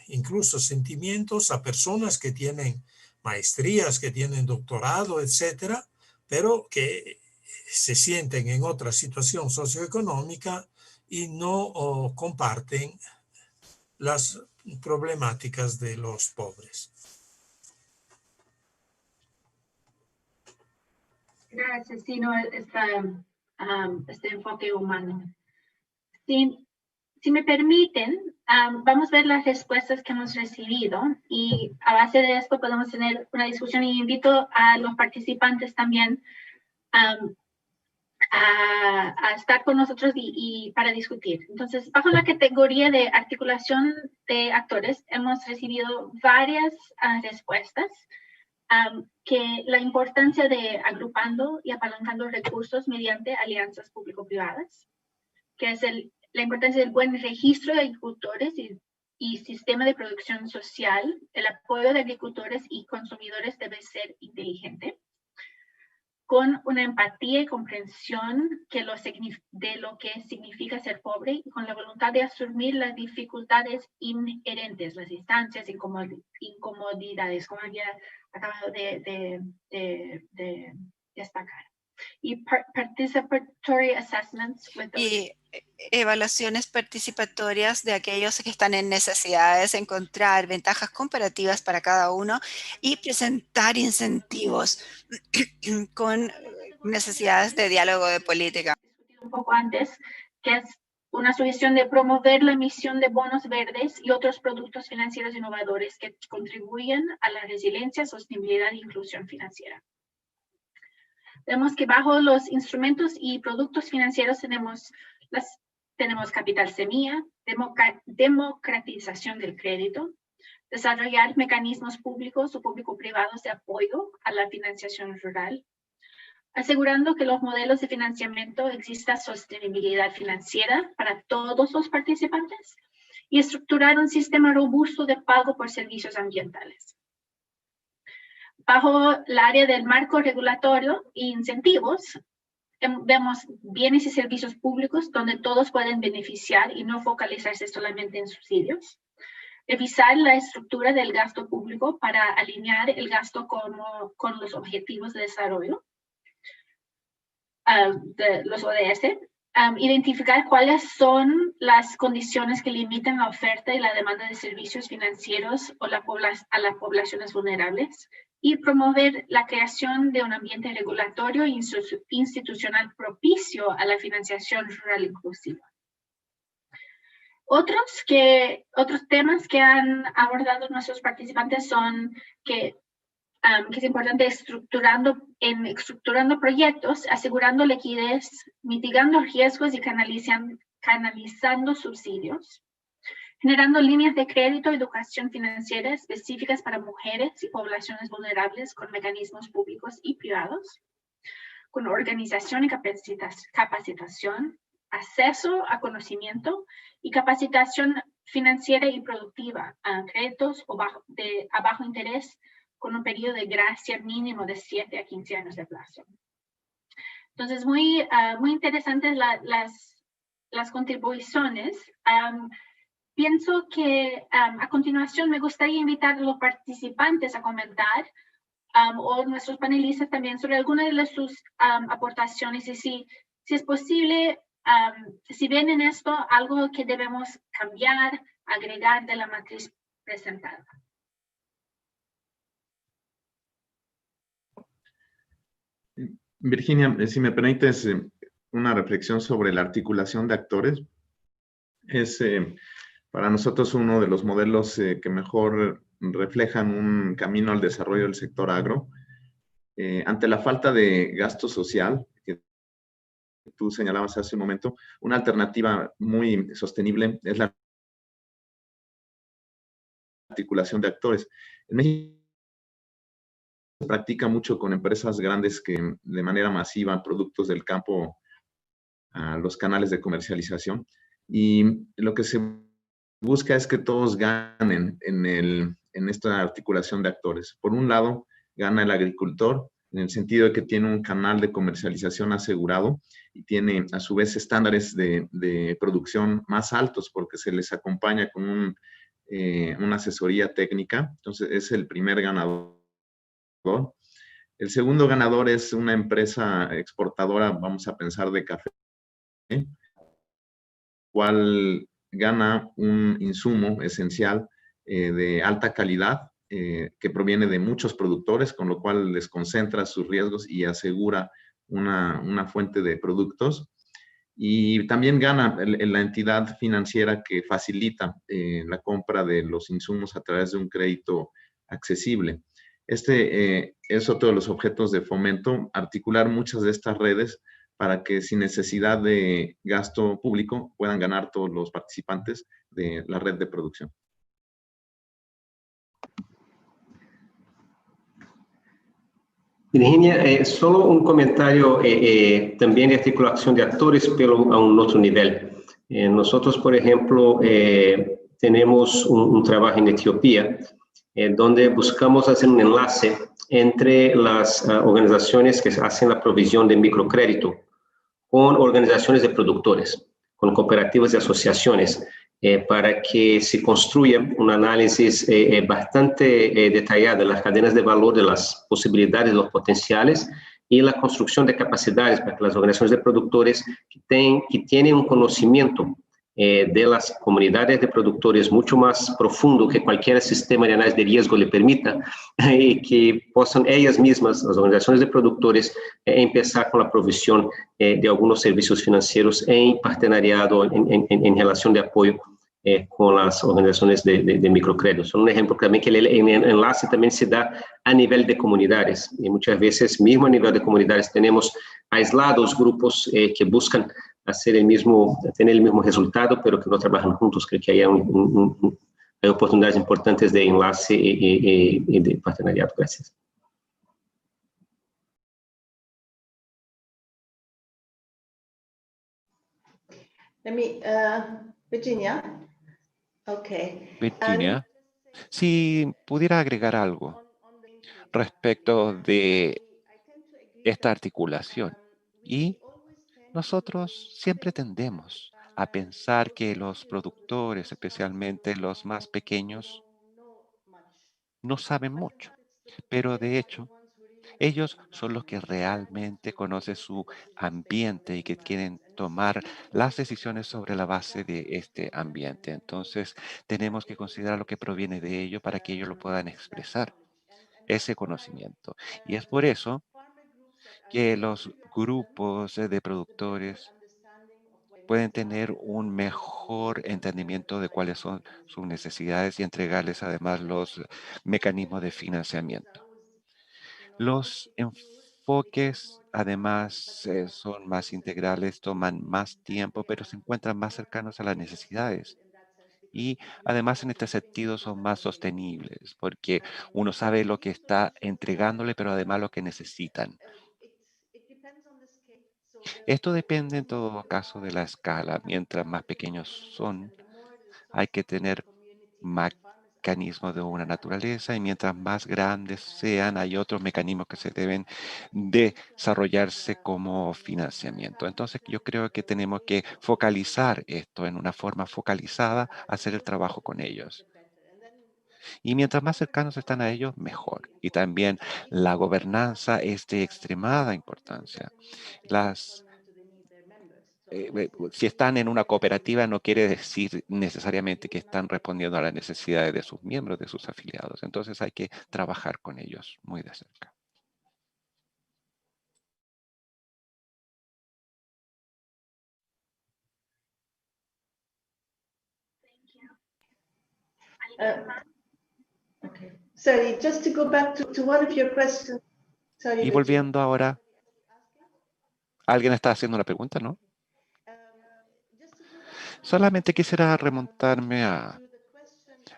incluso sentimientos a personas que tienen maestrías, que tienen doctorado, etcétera, pero que se sienten en otra situación socioeconómica y no comparten las problemáticas de los pobres. Gracias, sí, no, este enfoque humano. Si me permiten, vamos a ver las respuestas que hemos recibido y a base de esto podemos tener una discusión y invito a los participantes también a estar con nosotros y para discutir. Entonces, bajo la categoría de articulación de actores, hemos recibido varias respuestas que la importancia de agrupando y apalancando recursos mediante alianzas público-privadas, que es la importancia del buen registro de agricultores y sistema de producción social, el apoyo de agricultores y consumidores debe ser inteligente, con una empatía y comprensión de lo que significa ser pobre y con la voluntad de asumir las dificultades inherentes, las instancias, incomodidades, como había acabado de destacar. Y participatory assessments. Y evaluaciones participatorias de aquellos que están en necesidades, encontrar ventajas comparativas para cada uno y presentar incentivos con necesidades de diálogo de política. Un poco antes, que es una sugestión de promover la emisión de bonos verdes y otros productos financieros innovadores que contribuyen a la resiliencia, sostenibilidad e inclusión financiera. Vemos que bajo los instrumentos y productos financieros tenemos capital semilla, democratización del crédito, desarrollar mecanismos públicos o público-privados de apoyo a la financiación rural, asegurando que los modelos de financiamiento exista sostenibilidad financiera para todos los participantes y estructurar un sistema robusto de pago por servicios ambientales. Bajo el área del marco regulatorio e incentivos, vemos bienes y servicios públicos donde todos pueden beneficiar y no focalizarse solamente en subsidios. Revisar la estructura del gasto público para alinear el gasto con los objetivos de desarrollo, de los ODS. Identificar cuáles son las condiciones que limitan la oferta y la demanda de servicios financieros a las poblaciones vulnerables y promover la creación de un ambiente regulatorio e institucional propicio a la financiación rural inclusiva. Otros temas que han abordado nuestros participantes son que es importante estructurando proyectos, asegurando liquidez, mitigando riesgos y canalizando subsidios, generando líneas de crédito y educación financiera específicas para mujeres y poblaciones vulnerables con mecanismos públicos y privados, con organización y capacitación, acceso a conocimiento y capacitación financiera y productiva a créditos a bajo interés con un periodo de gracia mínimo de 7 a 15 años de plazo. Entonces, muy interesantes las contribuciones. Pienso que a continuación me gustaría invitar a los participantes a comentar o nuestros panelistas también sobre algunas de sus aportaciones y si es posible, si ven en esto algo que debemos cambiar, agregar de la matriz presentada. Virginia, si me permites una reflexión sobre la articulación de actores. Es para nosotros uno de los modelos que mejor reflejan un camino al desarrollo del sector agro. ante la falta de gasto social, que tú señalabas hace un momento, una alternativa muy sostenible es la articulación de actores. En México se practica mucho con empresas grandes que de manera masiva productos del campo a los canales de comercialización, y lo que se busca es que todos ganen en esta articulación de actores. Por un lado, gana el agricultor en el sentido de que tiene un canal de comercialización asegurado y tiene a su vez estándares de producción más altos porque se les acompaña con una asesoría técnica. Entonces es el primer ganador. El segundo ganador es una empresa exportadora, vamos a pensar de café, cual gana un insumo esencial de alta calidad que proviene de muchos productores, con lo cual les concentra sus riesgos y asegura una fuente de productos. Y también gana la entidad financiera que facilita la compra de los insumos a través de un crédito accesible. Este es otro de los objetos de fomento, articular muchas de estas redes para que sin necesidad de gasto público puedan ganar todos los participantes de la red de producción. Virginia, solo un comentario también de articulación de actores, pero a un otro nivel. Nosotros, por ejemplo, tenemos un trabajo en Etiopía, donde buscamos hacer un enlace entre las organizaciones que hacen la provisión de microcrédito con organizaciones de productores, con cooperativas y asociaciones, para que se construya un análisis bastante detallado de las cadenas de valor, de las posibilidades, de los potenciales y la construcción de capacidades para que las organizaciones de productores que tienen un conocimiento de las comunidades de productores mucho más profundo que cualquier sistema de análisis de riesgo le permita, y que puedan ellas mismas, las organizaciones de productores, empezar con la provisión de algunos servicios financieros en partenariado, en relación de apoyo con las organizaciones de microcrédito. Son un ejemplo también que el enlace también se da a nivel de comunidades, y muchas veces mismo a nivel de comunidades tenemos aislados grupos que buscan tener el mismo resultado, pero que no trabajan juntos. Creo que hay oportunidades importantes de enlace y de partenariado. Gracias. Virginia. Okay. Virginia, si pudiera agregar algo respecto de esta articulación. Y nosotros siempre tendemos a pensar que los productores, especialmente los más pequeños, no saben mucho, pero de hecho, ellos son los que realmente conocen su ambiente y que quieren tomar las decisiones sobre la base de este ambiente. Entonces, tenemos que considerar lo que proviene de ello para que ellos lo puedan expresar, ese conocimiento. Y es por eso que los grupos de productores pueden tener un mejor entendimiento de cuáles son sus necesidades y entregarles además los mecanismos de financiamiento. Los enfoques además son más integrales, toman más tiempo, pero se encuentran más cercanos a las necesidades. Y además en este sentido son más sostenibles porque uno sabe lo que está entregándole, pero además lo que necesitan. Esto depende en todo caso de la escala. Mientras más pequeños son, hay que tener mecanismos de una naturaleza, y mientras más grandes sean, hay otros mecanismos que se deben desarrollarse como financiamiento. Entonces yo creo que tenemos que focalizar esto en una forma focalizada, hacer el trabajo con ellos. Y mientras más cercanos están a ellos, mejor. Y también la gobernanza es de extremada importancia. Las si están en una cooperativa no quiere decir necesariamente que están respondiendo a las necesidades de sus miembros, de sus afiliados. Entonces hay que trabajar con ellos muy de cerca. Okay. Sorry, just to go back to one of your questions. Sorry, Y Virginia. volviendo ahora, alguien está haciendo una pregunta, ¿no? Solamente quisiera remontarme a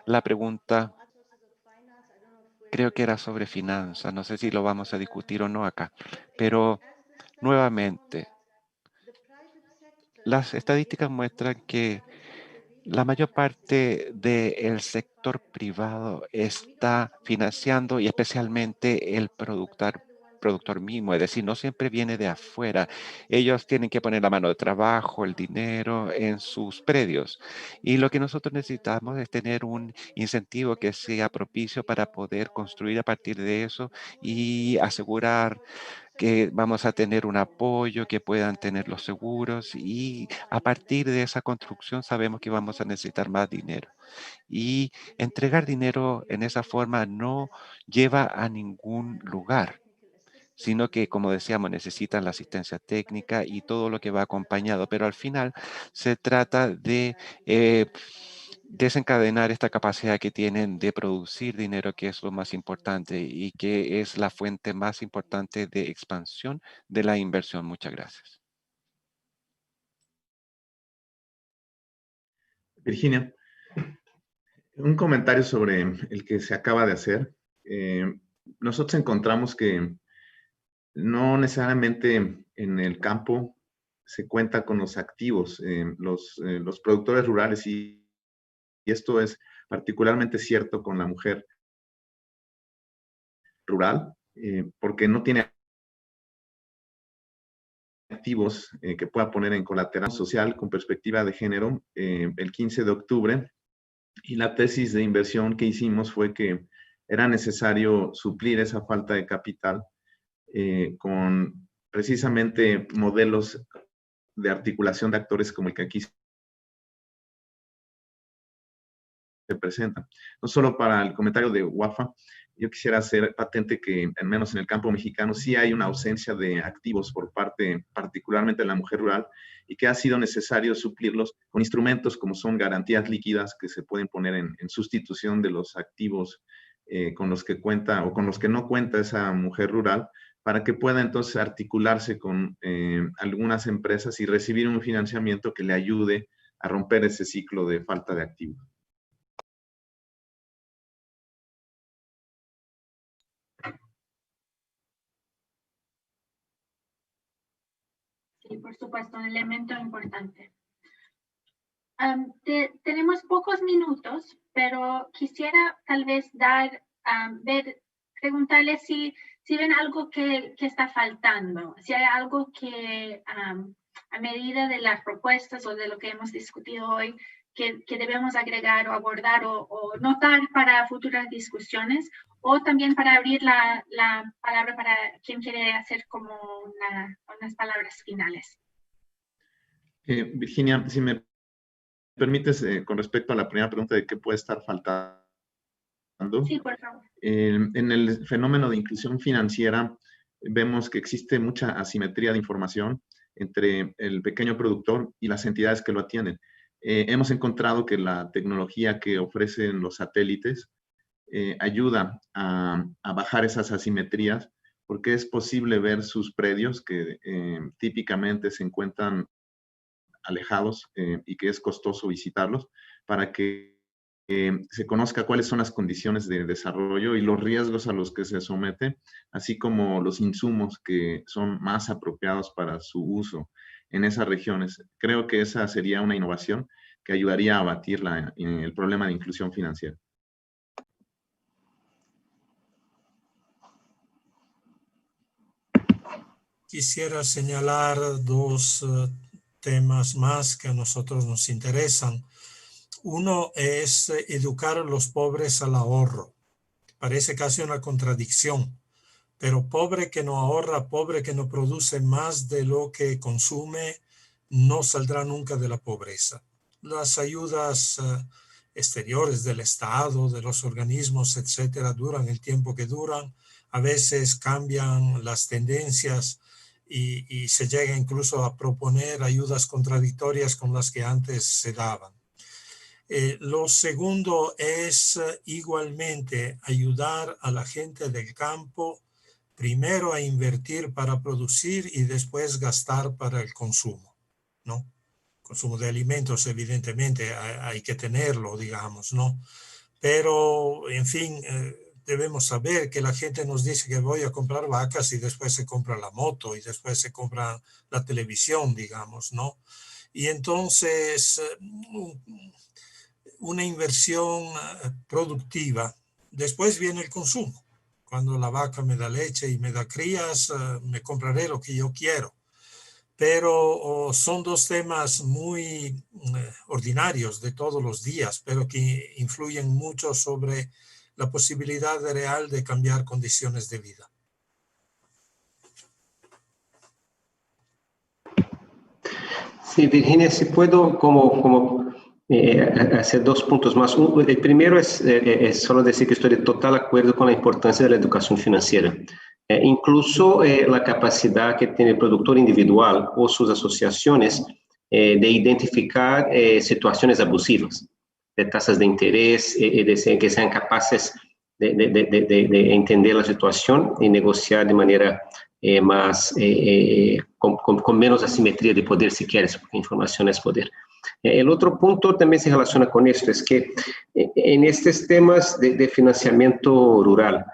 la pregunta, creo que era sobre finanzas, no sé si lo vamos a discutir o no acá, pero nuevamente, las estadísticas muestran que la mayor parte del sector privado está financiando y especialmente el productor mismo, es decir, no siempre viene de afuera. Ellos tienen que poner la mano de trabajo, el dinero en sus predios. Y lo que nosotros necesitamos es tener un incentivo que sea propicio para poder construir a partir de eso y asegurar que vamos a tener un apoyo, que puedan tener los seguros y a partir de esa construcción sabemos que vamos a necesitar más dinero. Y entregar dinero en esa forma no lleva a ningún lugar, sino que, como decíamos, necesitan la asistencia técnica y todo lo que va acompañado, pero al final se trata de desencadenar esta capacidad que tienen de producir dinero, que es lo más importante y que es la fuente más importante de expansión de la inversión. Muchas gracias. Virginia, un comentario sobre el que se acaba de hacer. Nosotros encontramos que no necesariamente en el campo se cuenta con los activos, los productores rurales, y esto es particularmente cierto con la mujer rural, porque no tiene activos que pueda poner en colateral social con perspectiva de género el 15 de octubre. Y la tesis de inversión que hicimos fue que era necesario suplir esa falta de capital con precisamente modelos de articulación de actores como el que aquí se presenta. No solo para el comentario de WAFA, yo quisiera hacer patente que, al menos en el campo mexicano, sí hay una ausencia de activos por parte, particularmente de la mujer rural, y que ha sido necesario suplirlos con instrumentos como son garantías líquidas que se pueden poner en sustitución de los activos con los que cuenta o con los que no cuenta esa mujer rural, para que pueda entonces articularse con algunas empresas y recibir un financiamiento que le ayude a romper ese ciclo de falta de activos. Sí, por supuesto, un elemento importante. Tenemos pocos minutos, pero quisiera tal vez preguntarles si ven algo que está faltando, si hay algo que a medida de las propuestas o de lo que hemos discutido hoy, que debemos agregar o abordar o notar para futuras discusiones, o también para abrir la palabra para quien quiere hacer como unas palabras finales. Virginia, si me permites, con respecto a la primera pregunta de qué puede estar faltando. Sí, por favor. En el fenómeno de inclusión financiera, vemos que existe mucha asimetría de información entre el pequeño productor y las entidades que lo atienden. Hemos encontrado que la tecnología que ofrecen los satélites ayuda a bajar esas asimetrías, porque es posible ver sus predios que típicamente se encuentran alejados y que es costoso visitarlos, para que se conozca cuáles son las condiciones de desarrollo y los riesgos a los que se somete, así como los insumos que son más apropiados para su uso en esas regiones. Creo que esa sería una innovación que ayudaría a abatir el problema de inclusión financiera. Quisiera señalar dos temas más que a nosotros nos interesan. Uno es educar a los pobres al ahorro. Parece casi una contradicción, pero pobre que no ahorra, pobre que no produce más de lo que consume, no saldrá nunca de la pobreza. Las ayudas exteriores del Estado, de los organismos, etcétera, duran el tiempo que duran. A veces cambian las tendencias y se llega incluso a proponer ayudas contradictorias con las que antes se daban. Lo segundo es igualmente ayudar a la gente del campo, primero a invertir para producir y después gastar para el consumo, ¿no? Consumo de alimentos, evidentemente, hay que tenerlo, digamos, ¿no? Pero, en fin, debemos saber que la gente nos dice que voy a comprar vacas y después se compra la moto y después se compra la televisión, digamos, ¿no? Y entonces, una inversión productiva, después viene el consumo. Cuando la vaca me da leche y me da crías, me compraré lo que yo quiero. Pero son dos temas muy ordinarios de todos los días, pero que influyen mucho sobre la posibilidad real de cambiar condiciones de vida. Sí, Virginia, si puedo hacer dos puntos más. El primero es solo decir que estoy de total acuerdo con la importancia de la educación financiera. Incluso la capacidad que tiene el productor individual o sus asociaciones de identificar situaciones abusivas, de tasas de interés, que sean capaces de entender la situación y negociar de manera más, con menos asimetría de poder, si quieres, porque información es poder. El otro punto también se relaciona con esto, es que en estos temas de financiamiento rural,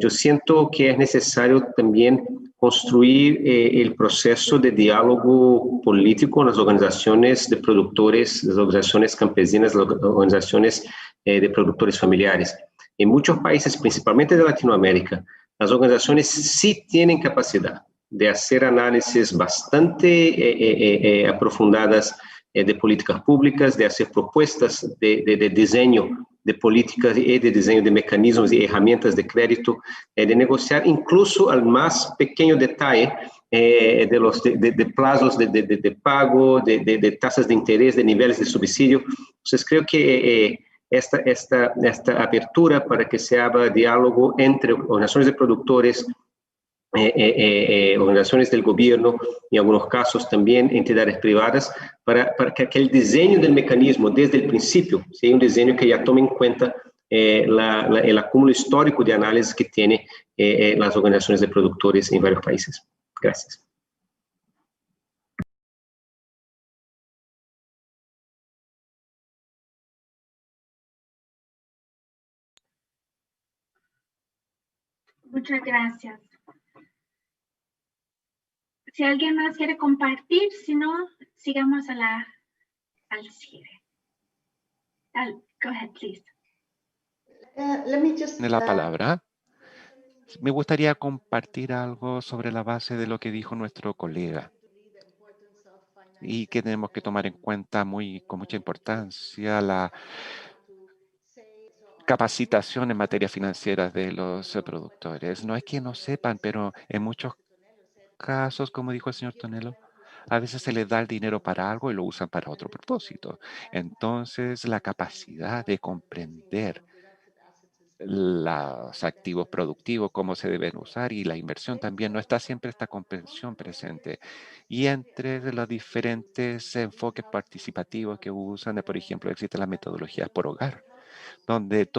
yo siento que es necesario también construir el proceso de diálogo político en las organizaciones de productores, las organizaciones campesinas, las organizaciones de productores familiares. En muchos países, principalmente de Latinoamérica, las organizaciones sí tienen capacidad de hacer análisis bastante aprofundadas de políticas públicas, de hacer propuestas de diseño de políticas y de diseño de mecanismos y herramientas de crédito, de negociar incluso al más pequeño detalle de plazos de pago, de tasas de interés, de niveles de subsidio. Entonces, creo que esta apertura para que se abra diálogo entre organizaciones de productores, organizaciones del gobierno y en algunos casos también entidades privadas, para que el diseño del mecanismo desde el principio sea un diseño que ya tome en cuenta el acúmulo histórico de análisis que tienen las organizaciones de productores en varios países. Gracias. Muchas gracias. Si alguien más quiere compartir, si no, sigamos al cierre. Go ahead, please. Let me just, Tiene la palabra. Me gustaría compartir algo sobre la base de lo que dijo nuestro colega y que tenemos que tomar en cuenta con mucha importancia la capacitación en materia financiera de los productores. No es que no sepan, pero en muchos casos, como dijo el señor Tonelo, a veces se les da el dinero para algo y lo usan para otro propósito. Entonces, la capacidad de comprender los activos productivos, cómo se deben usar y la inversión también, no está siempre esta comprensión presente. Y entre los diferentes enfoques participativos que usan, por ejemplo, existen las metodologías por hogar, donde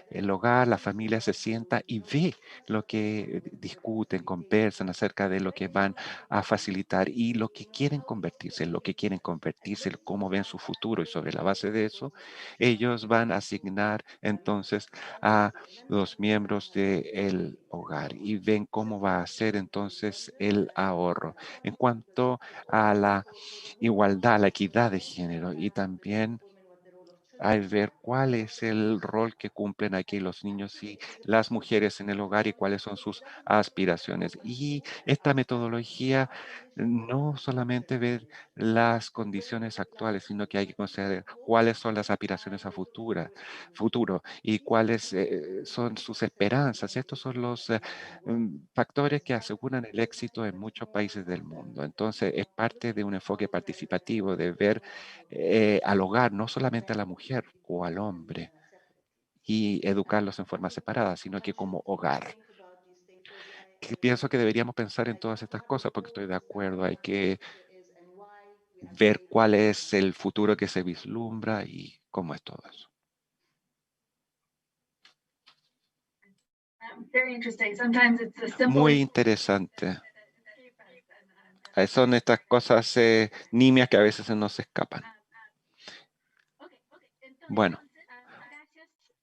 el hogar, la familia se sienta y ve lo que discuten, conversan acerca de lo que van a facilitar y lo que quieren convertirse, en lo que quieren convertirse, cómo ven su futuro y sobre la base de eso, ellos van a asignar entonces a los miembros del hogar y ven cómo va a ser entonces el ahorro. En cuanto a la igualdad, la equidad de género y también al ver cuál es el rol que cumplen aquí los niños y las mujeres en el hogar y cuáles son sus aspiraciones. Y esta metodología no solamente ver las condiciones actuales, sino que hay que considerar cuáles son las aspiraciones a futuro y cuáles son sus esperanzas. Estos son los factores que aseguran el éxito en muchos países del mundo. Entonces, es parte de un enfoque participativo, de ver al hogar, no solamente a la mujer o al hombre, y educarlos en forma separada, sino que como hogar. Que pienso que deberíamos pensar en todas estas cosas, porque estoy de acuerdo, hay que ver cuál es el futuro que se vislumbra y cómo es todo eso. Very interesting. Sometimes it's a simple. Muy interesante. Son estas cosas nimias que a veces se nos escapan. Bueno.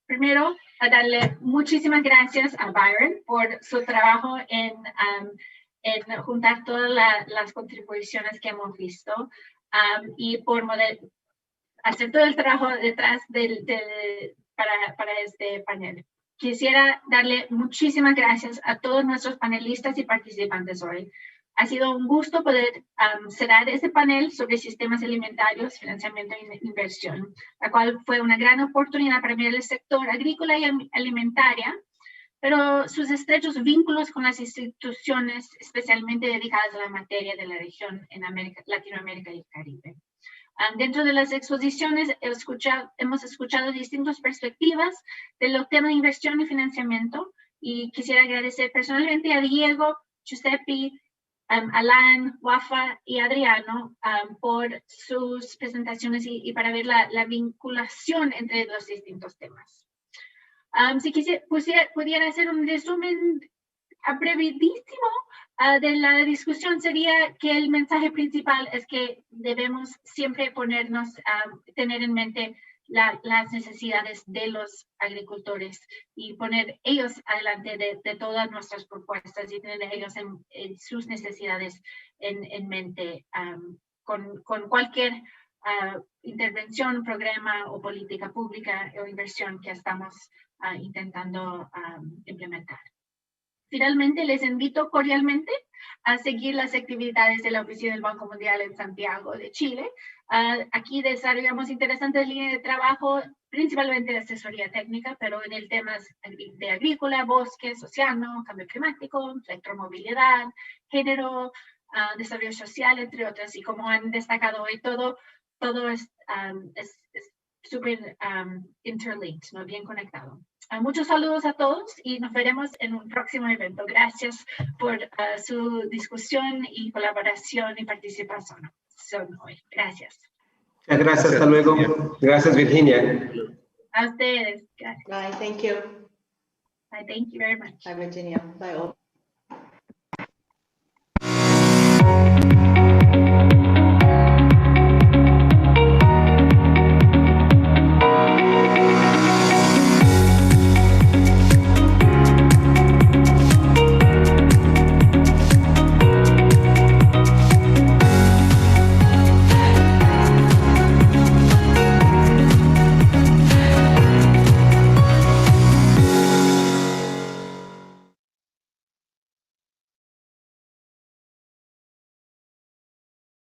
Primero, a darle muchísimas gracias a Byron por su trabajo en juntar todas las contribuciones que hemos visto y por hacer todo el trabajo detrás para este panel. Quisiera darle muchísimas gracias a todos nuestros panelistas y participantes hoy. Ha sido un gusto poder cerrar este panel sobre sistemas alimentarios, financiamiento e inversión, la cual fue una gran oportunidad para mirar el sector agrícola y alimentaria, pero sus estrechos vínculos con las instituciones especialmente dedicadas a la materia de la región en Latinoamérica y el Caribe. Dentro de las exposiciones hemos escuchado distintas perspectivas de los temas de inversión y financiamiento y quisiera agradecer personalmente a Diego, Giuseppe, Alan, Wafa y Adriano por sus presentaciones y para ver la vinculación entre los distintos temas. Si pudiera hacer un resumen brevísimo de la discusión, sería que el mensaje principal es que debemos siempre tener en mente las necesidades de los agricultores y poner ellos adelante de todas nuestras propuestas y tener ellos en sus necesidades en mente con cualquier intervención, programa o política pública o inversión que estamos intentando implementar. Finalmente, les invito cordialmente a seguir las actividades de la Oficina del Banco Mundial en Santiago de Chile. Aquí desarrollamos interesantes líneas de trabajo, principalmente de asesoría técnica, pero en el temas de agrícola, bosques, océano, cambio climático, electromovilidad, género, desarrollo social, entre otras. Y como han destacado hoy, todo es súper interlinked, ¿no? Bien conectado. Muchos saludos a todos y nos veremos en un próximo evento. Gracias por su discusión y colaboración y participación hoy. Gracias. Muchas gracias, hasta luego. Gracias, Virginia. A ustedes. Gracias. Bye, thank you. Bye, thank you very much. Bye, Virginia. Bye, all.